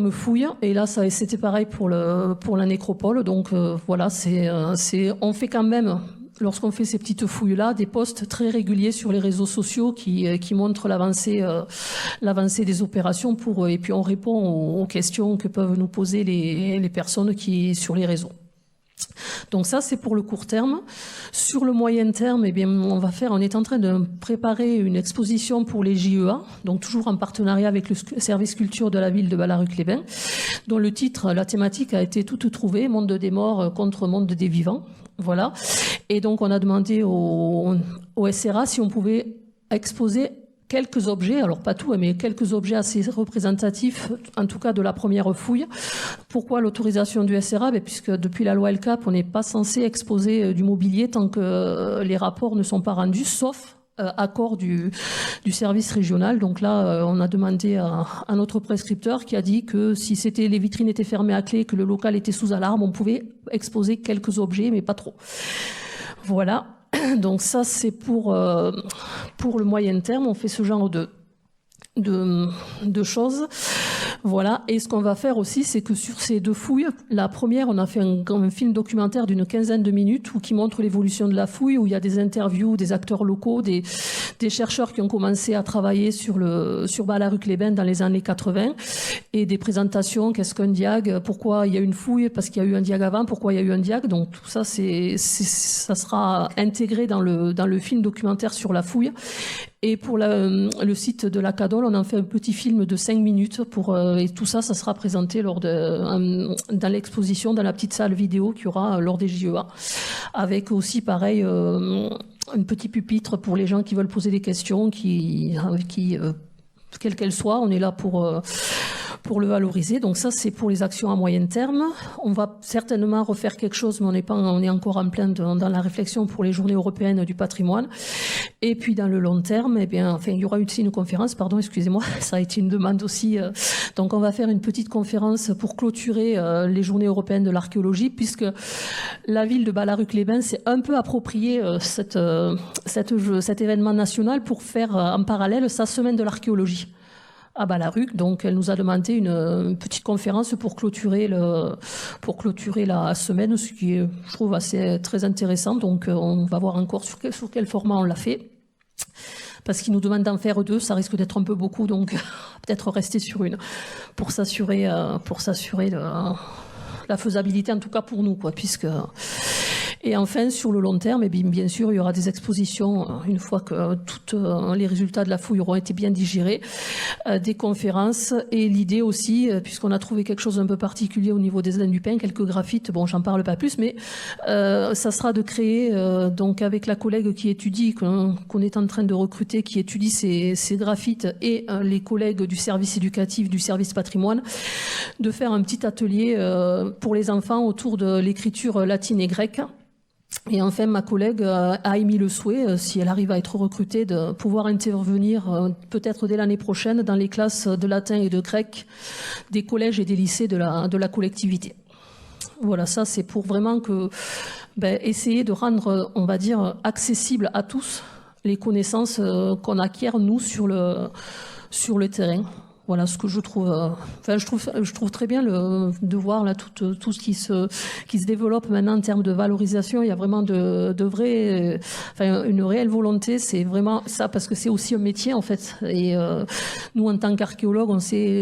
fouille. Et là, c'était pareil pour la nécropole. Donc voilà, on fait quand même, lorsqu'on fait ces petites fouilles-là, des posts très réguliers sur les réseaux sociaux qui montrent l'avancée des opérations et puis on répond aux questions que peuvent nous poser les personnes sur les réseaux. Donc ça, c'est pour le court terme. Sur le moyen terme, on est en train de préparer une exposition pour les JEA, donc toujours en partenariat avec le service culture de la ville de Ballaruc-les-Bains, dont le titre, la thématique a été toute trouvée, monde des morts contre monde des vivants. Voilà. Et donc, on a demandé au SRA si on pouvait exposer quelques objets, alors pas tout, mais quelques objets assez représentatifs, en tout cas de la première fouille. Pourquoi l'autorisation du SRA ? Puisque depuis la loi LCAP, on n'est pas censé exposer du mobilier tant que les rapports ne sont pas rendus, sauf accord du service régional. Donc là, on a demandé à notre prescripteur qui a dit que si les vitrines étaient fermées à clé, que le local était sous alarme, on pouvait exposer quelques objets, mais pas trop. Voilà. Donc ça, c'est pour le moyen terme. On fait ce genre de choses. Voilà. Et ce qu'on va faire aussi, c'est que sur ces deux fouilles, la première, on a fait un film documentaire d'une 15aine de minutes qui montre l'évolution de la fouille, où il y a des interviews des acteurs locaux, des chercheurs qui ont commencé à travailler sur Ballaruc-les-Bains dans les années 80, et des présentations, qu'est-ce qu'un diag, pourquoi il y a une fouille, parce qu'il y a eu un diag avant, pourquoi il y a eu un diag. Donc tout ça, ça sera intégré dans le film documentaire sur la fouille. Et pour le site de la CADOL, on a fait un petit film de 5 minutes et tout ça, ça sera présenté dans l'exposition, dans la petite salle vidéo qu'il y aura lors des JEA, avec aussi pareil un petit pupitre pour les gens qui veulent poser des questions, quelles qu'elles soient, on est là pour le valoriser. Donc ça, c'est pour les actions à moyen terme. On va certainement refaire quelque chose, mais on est encore en plein dans la réflexion pour les journées européennes du patrimoine. Et puis dans le long terme, il y aura aussi une conférence, excusez-moi, ça a été une demande aussi. Donc on va faire une petite conférence pour clôturer les journées européennes de l'archéologie, puisque la ville de Ballaruc-les-Bains s'est un peu approprié cet événement national pour faire en parallèle sa semaine de l'archéologie à Ballaruc. Donc elle nous a demandé une petite conférence pour clôturer la semaine, ce qui est, je trouve, très intéressant. Donc on va voir encore sur quel format on l'a fait. Parce qu'ils nous demandent d'en faire 2, ça risque d'être un peu beaucoup, donc peut-être rester sur une pour s'assurer la faisabilité, en tout cas pour nous, puisque. Et enfin, sur le long terme, bien sûr, il y aura des expositions une fois que tous les résultats de la fouille auront été bien digérés, des conférences, et l'idée aussi, puisqu'on a trouvé quelque chose d'un peu particulier au niveau des Alains du Pin, quelques graphites, bon, j'en parle pas plus, mais ça sera de créer, donc avec la collègue qui étudie, qu'on est en train de recruter, qui étudie ces graphites, et les collègues du service éducatif, du service patrimoine, de faire un petit atelier pour les enfants autour de l'écriture latine et grecque. Et enfin, ma collègue a émis le souhait, si elle arrive à être recrutée, de pouvoir intervenir peut-être dès l'année prochaine dans les classes de latin et de grec des collèges et des lycées de la collectivité. Voilà, ça c'est pour vraiment essayer de rendre, on va dire, accessible à tous les connaissances qu'on acquiert, nous, sur le terrain. Voilà ce que je trouve. Je trouve très bien de voir là tout ce qui se développe maintenant en termes de valorisation. Il y a vraiment une réelle volonté. C'est vraiment ça, parce que c'est aussi un métier en fait. Et nous, en tant qu'archéologues,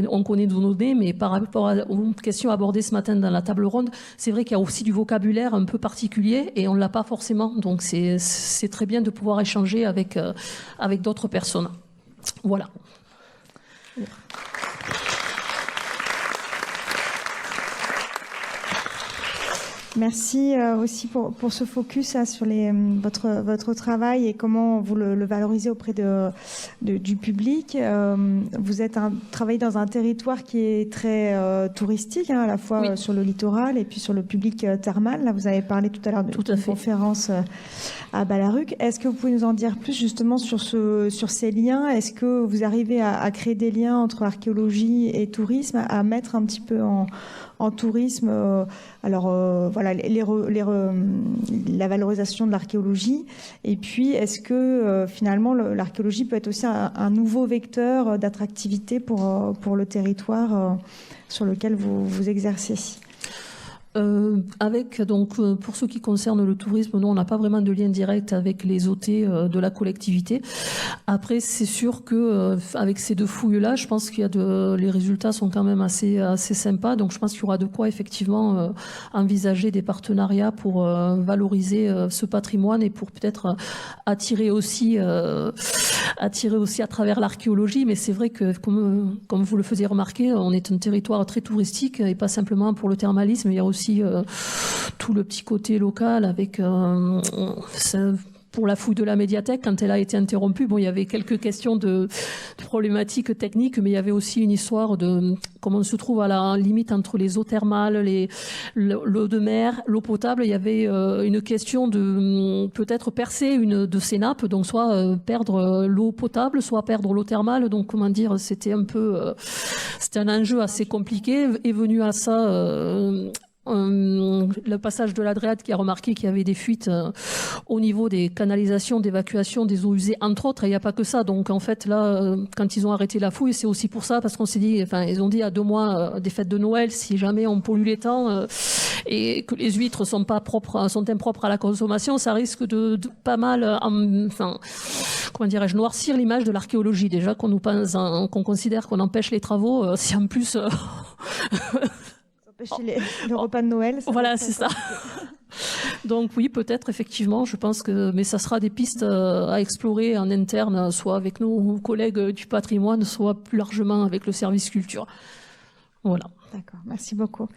on connaît nos données, mais par rapport aux questions abordées ce matin dans la table ronde, c'est vrai qu'il y a aussi du vocabulaire un peu particulier et on l'a pas forcément. Donc c'est très bien de pouvoir échanger avec d'autres personnes. Voilà. Merci aussi pour ce focus sur votre travail et comment vous le valorisez auprès du public. Vous travaillez dans un territoire qui est très touristique, à la fois sur le littoral et puis sur le public thermal. Là, vous avez parlé tout à l'heure d'une conférence à Ballaruc. Est-ce que vous pouvez nous en dire plus justement sur ces liens? Est-ce que vous arrivez à créer des liens entre archéologie et tourisme, à mettre un petit peu en tourisme, voilà, la valorisation de l'archéologie. Et puis, est-ce que finalement l'archéologie peut être aussi un nouveau vecteur d'attractivité pour le territoire sur lequel vous exercez? Pour ce qui concerne le tourisme, nous, on n'a pas vraiment de lien direct avec les OT de la collectivité. Après, c'est sûr que avec ces 2 fouilles-là, je pense qu'il y a les résultats sont quand même assez sympas. Donc, je pense qu'il y aura de quoi effectivement envisager des partenariats pour valoriser ce patrimoine et pour peut-être attirer aussi à travers l'archéologie. Mais c'est vrai que, comme vous le faisiez remarquer, on est un territoire très touristique et pas simplement pour le thermalisme. Il y a aussi tout le petit côté local avec pour la fouille de la médiathèque, quand elle a été interrompue, il y avait quelques questions de problématiques techniques, mais il y avait aussi une histoire de comment on se trouve à la limite entre les eaux thermales, l'eau de mer, l'eau potable. Il y avait une question de peut-être percer une de ces nappes, donc soit perdre l'eau potable, soit perdre l'eau thermale. Donc comment dire, c'était un enjeu assez compliqué. Est venu à ça le passage de l'Adréate qui a remarqué qu'il y avait des fuites au niveau des canalisations d'évacuation des eaux usées, entre autres, et il n'y a pas que ça. Donc en fait là, quand ils ont arrêté la fouille, c'est aussi pour ça, parce qu'on s'est dit, ils ont dit à 2 mois des fêtes de Noël, si jamais on pollue les temps et que les huîtres sont impropres à la consommation, ça risque de pas mal, noircir l'image de l'archéologie. Déjà qu'on considère qu'on empêche les travaux, si en plus le repas de Noël. Voilà, c'est ça. Donc oui, peut-être effectivement, je pense que, mais ça sera des pistes à explorer en interne, soit avec nos collègues du patrimoine, soit plus largement avec le service culture. Voilà. D'accord, merci beaucoup.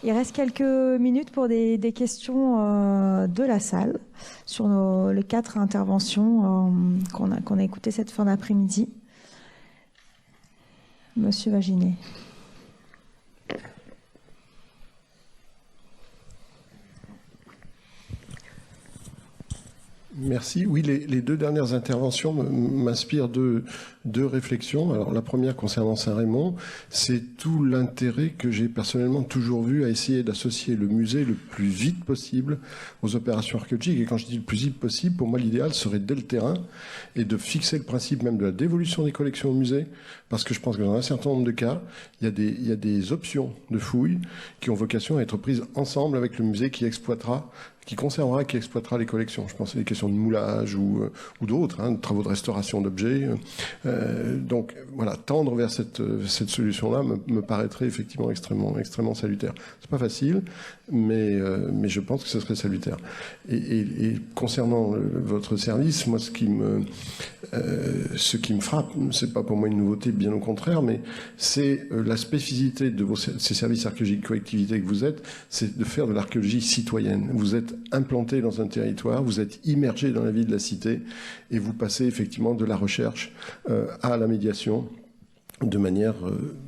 Il reste quelques minutes pour des questions de la salle sur les 4 interventions qu'on a écoutées cette fin d'après-midi. Monsieur Vaginet. Merci. Oui, les 2 dernières interventions m'inspirent deux réflexions. Alors la première concernant Saint-Rémy, c'est tout l'intérêt que j'ai personnellement toujours vu à essayer d'associer le musée le plus vite possible aux opérations archéologiques. Et quand je dis le plus vite possible, pour moi l'idéal serait dès le terrain et de fixer le principe même de la dévolution des collections au musée, parce que je pense que dans un certain nombre de cas, il y a des options de fouilles qui ont vocation à être prises ensemble avec le musée qui exploitera, qui conservera, qui exploitera les collections. Je pense à des questions de moulage ou d'autres, de travaux de restauration d'objets. Donc voilà, tendre vers cette solution-là me paraîtrait effectivement extrêmement salutaire. C'est pas facile, mais je pense que ce serait salutaire. Et concernant votre service, moi ce qui me frappe, c'est pas pour moi une nouveauté, bien au contraire, mais c'est la spécificité de ces services archéologiques collectivités que vous êtes, c'est de faire de l'archéologie citoyenne. Vous êtes implanté dans un territoire, vous êtes immergé dans la vie de la cité et vous passez effectivement de la recherche à la médiation de manière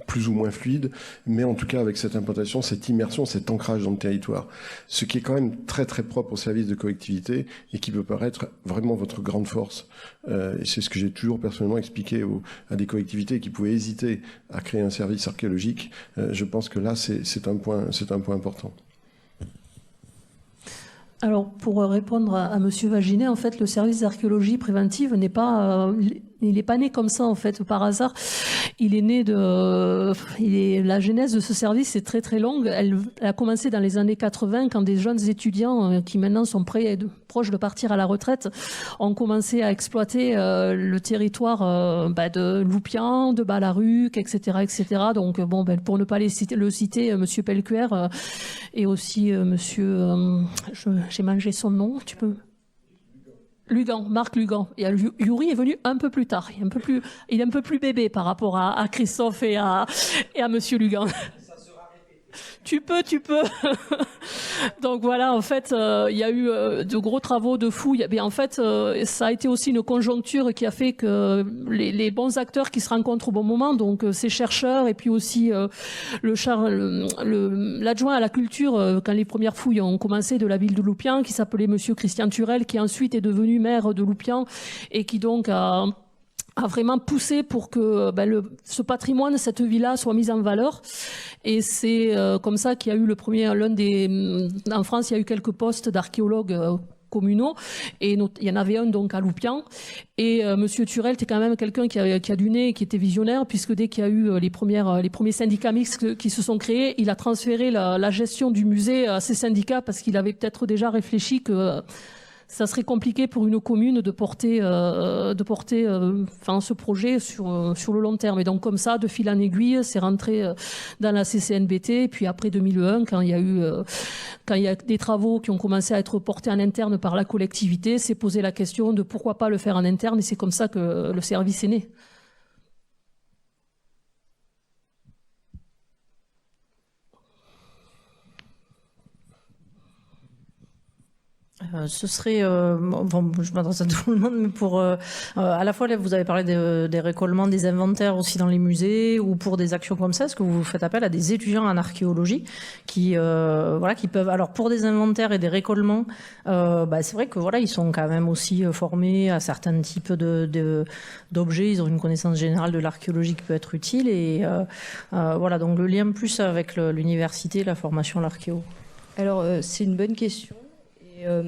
plus ou moins fluide, mais en tout cas avec cette implantation, cette immersion, cet ancrage dans le territoire. Ce qui est quand même très très propre au service de collectivité et qui peut paraître vraiment votre grande force. Et c'est ce que j'ai toujours personnellement expliqué à des collectivités qui pouvaient hésiter à créer un service archéologique. Je pense que là, c'est un point important. Alors, pour répondre à Monsieur Vaginet, en fait, le service d'archéologie préventive n'est pas, il n'est pas né comme ça, en fait, par hasard. Il est né la genèse de ce service est très très longue. Elle a commencé dans les années 80 quand des jeunes étudiants qui maintenant sont proches de partir à la retraite ont commencé à exploiter le territoire de Loupian, de Balaruc, etc., etc. Donc bon, pour ne pas le citer, Monsieur Pelcuer et aussi Monsieur, j'ai mangé son nom, tu peux. Lugan, Marc Lugan. Et Yuri est venu un peu plus tard. Il est un peu plus bébé par rapport à Christophe et à Monsieur Lugan. Tu peux. Donc voilà, en fait, il y a eu de gros travaux de fouilles. Mais en fait, ça a été aussi une conjoncture qui a fait que les bons acteurs qui se rencontrent au bon moment, donc ces chercheurs et puis aussi l'adjoint à la culture, quand les premières fouilles ont commencé de la ville de Loupian, qui s'appelait Monsieur Christian Turel, qui ensuite est devenu maire de Loupian et qui donc a vraiment poussé pour que ce patrimoine, cette villa soit mise en valeur. Et c'est comme ça qu'il y a eu en France, il y a eu quelques postes d'archéologues communaux, et il y en avait un donc à Loupian. Et Monsieur Turel était quand même quelqu'un qui a du nez, qui était visionnaire, puisque dès qu'il y a eu les premiers syndicats mixtes qui se sont créés, il a transféré la gestion du musée à ces syndicats, parce qu'il avait peut-être déjà réfléchi que ça serait compliqué pour une commune de porter ce projet sur le long terme. Et donc comme ça, de fil en aiguille, c'est rentré dans la CCNBT. Et puis après 2001, quand il y a des travaux qui ont commencé à être portés en interne par la collectivité, c'est posé la question de pourquoi pas le faire en interne. Et c'est comme ça que le service est né. Ce serait, je m'adresse à tout le monde, mais pour à la fois là, vous avez parlé des récollements, des inventaires aussi dans les musées, ou pour des actions comme ça, est-ce que vous faites appel à des étudiants en archéologie qui peuvent, alors pour des inventaires et des récollements, c'est vrai que ils sont quand même aussi formés à certains types d'objets, ils ont une connaissance générale de l'archéologie qui peut être utile, et donc le lien plus avec l'université, la formation à l'archéo. Alors c'est une bonne question.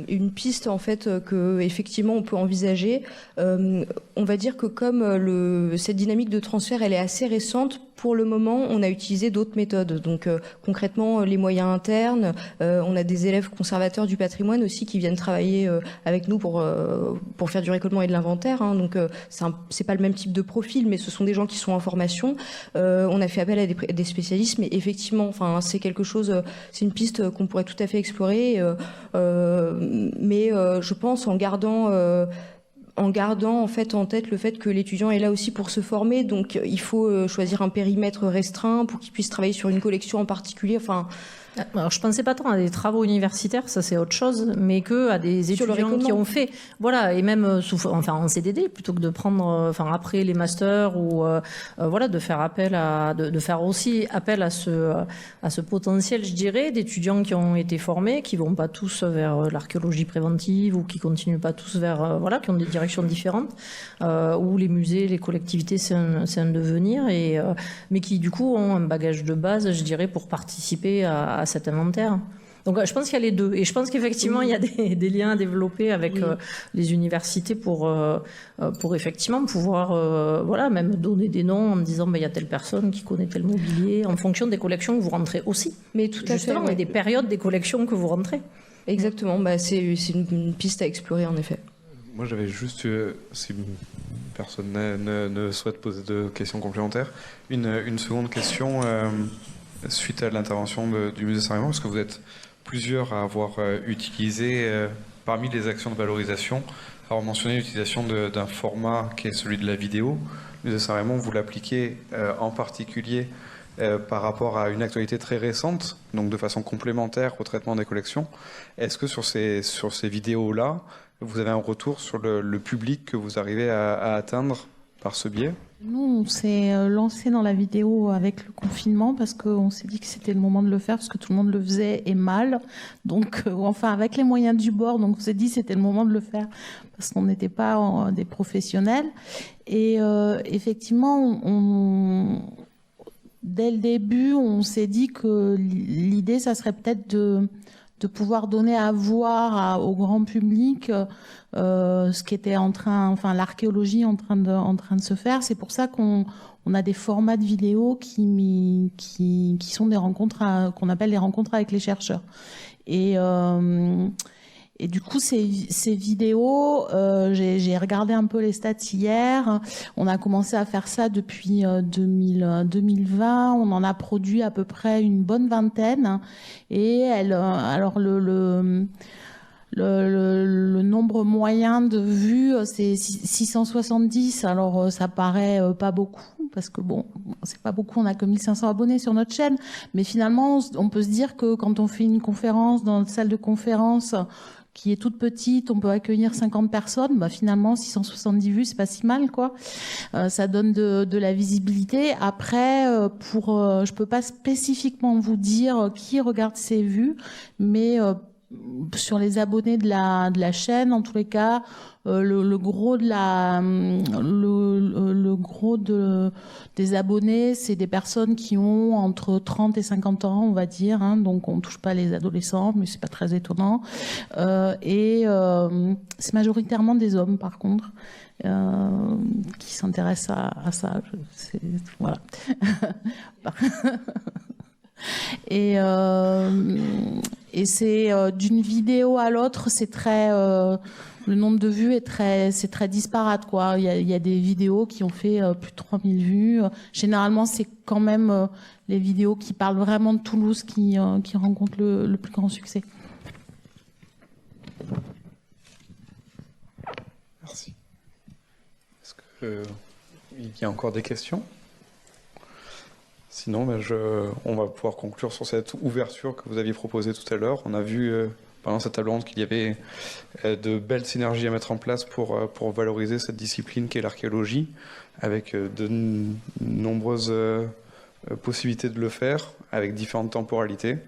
Une piste en fait que effectivement on peut envisager. On va dire que comme cette dynamique de transfert elle est assez récente, Pour le moment, on a utilisé d'autres méthodes. Donc concrètement, les moyens internes, on a des élèves conservateurs du patrimoine aussi qui viennent travailler avec nous pour faire du récollement et de l'inventaire. Hein. Donc c'est pas le même type de profil, mais ce sont des gens qui sont en formation. On a fait appel à des spécialistes, mais effectivement, enfin c'est quelque chose, c'est une piste qu'on pourrait tout à fait explorer. Mais je pense en gardant en fait en tête le fait que l'étudiant est là aussi pour se former, donc il faut choisir un périmètre restreint pour qu'il puisse travailler sur une collection en particulier. Enfin, alors, je pensais pas tant à des travaux universitaires, ça c'est autre chose, mais que à des étudiants qui ont fait, voilà, et même en CDD plutôt que de prendre, après les masters ou voilà, de faire appel de faire aussi appel à ce potentiel, je dirais, d'étudiants qui ont été formés, qui vont pas tous vers l'archéologie préventive ou qui continuent pas tous vers voilà, qui ont des directions différentes, où les musées, les collectivités, c'est un devenir, mais qui du coup ont un bagage de base, je dirais, pour participer à cet inventaire. Donc je pense qu'il y a les deux. Et je pense qu'effectivement, il y a des liens à développer avec les universités pour effectivement pouvoir voilà, même donner des noms en disant il y a telle personne qui connaît tel mobilier, en fonction des collections que vous rentrez aussi. Mais tout à justement, fait, et des périodes des collections que vous rentrez. Exactement, c'est une piste à explorer en effet. Moi j'avais juste, si personne ne souhaite poser de questions complémentaires, une seconde question suite à l'intervention du musée Saint-Raymond, parce que vous êtes plusieurs à avoir utilisé, parmi les actions de valorisation, à avoir mentionné l'utilisation d'un format qui est celui de la vidéo. Le musée Saint-Raymond, vous l'appliquez en particulier par rapport à une actualité très récente, donc de façon complémentaire au traitement des collections. Est-ce que sur ces vidéos-là, vous avez un retour sur le public que vous arrivez à atteindre par ce biais ? Nous, on s'est lancé dans la vidéo avec le confinement parce qu'on s'est dit que c'était le moment de le faire parce que tout le monde le faisait et mal. Donc, avec les moyens du bord, donc on s'est dit que c'était le moment de le faire parce qu'on n'était pas des professionnels. Et effectivement, dès le début, on s'est dit que l'idée, ça serait peut-être de pouvoir donner à voir au grand public ce qui était l'archéologie en train de se faire. C'est pour ça qu'on a des formats de vidéos qui sont des rencontres qu'on appelle les rencontres avec les chercheurs. Et du coup, ces vidéos, j'ai regardé un peu les stats hier. On a commencé à faire ça depuis 2020. On en a produit à peu près une bonne vingtaine. Et alors le nombre moyen de vues, c'est 670. Alors ça paraît pas beaucoup parce que bon, c'est pas beaucoup. On a que 1500 abonnés sur notre chaîne, mais finalement, on peut se dire que quand on fait une conférence dans une salle de conférence qui est toute petite, on peut accueillir 50 personnes, finalement 670 vues, c'est pas si mal, quoi. Ça donne de la visibilité. Après, je peux pas spécifiquement vous dire qui regarde ces vues, mais sur les abonnés de la chaîne, en tous les cas, le gros des abonnés, c'est des personnes qui ont entre 30 et 50 ans, on va dire, hein, donc on touche pas les adolescents, mais c'est pas très étonnant. C'est majoritairement des hommes, par contre, qui s'intéressent à ça. Voilà. Et c'est d'une vidéo à l'autre, c'est très le nombre de vues c'est très disparate, quoi. Il y a des vidéos qui ont fait plus de 3000 vues. Généralement, c'est quand même les vidéos qui parlent vraiment de Toulouse qui rencontrent le plus grand succès. Merci. Est-ce qu'il y a encore des questions ? Sinon, on va pouvoir conclure sur cette ouverture que vous aviez proposée tout à l'heure. On a vu pendant cette table ronde qu'il y avait de belles synergies à mettre en place pour valoriser cette discipline qu'est l'archéologie, avec de nombreuses possibilités de le faire, avec différentes temporalités.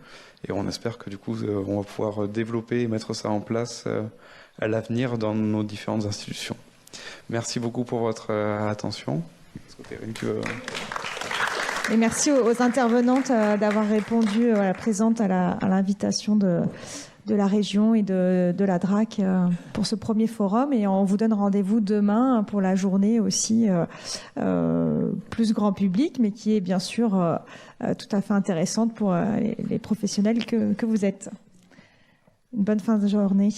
Et on espère que du coup, on va pouvoir développer et mettre ça en place à l'avenir dans nos différentes institutions. Merci beaucoup pour votre attention. Est-ce que Perrine, tu veux... Et merci aux intervenantes d'avoir répondu présentes à l'invitation de la région et de la DRAC pour ce premier forum. Et on vous donne rendez-vous demain pour la journée aussi plus grand public, mais qui est bien sûr tout à fait intéressante pour les professionnels que vous êtes. Une bonne fin de journée.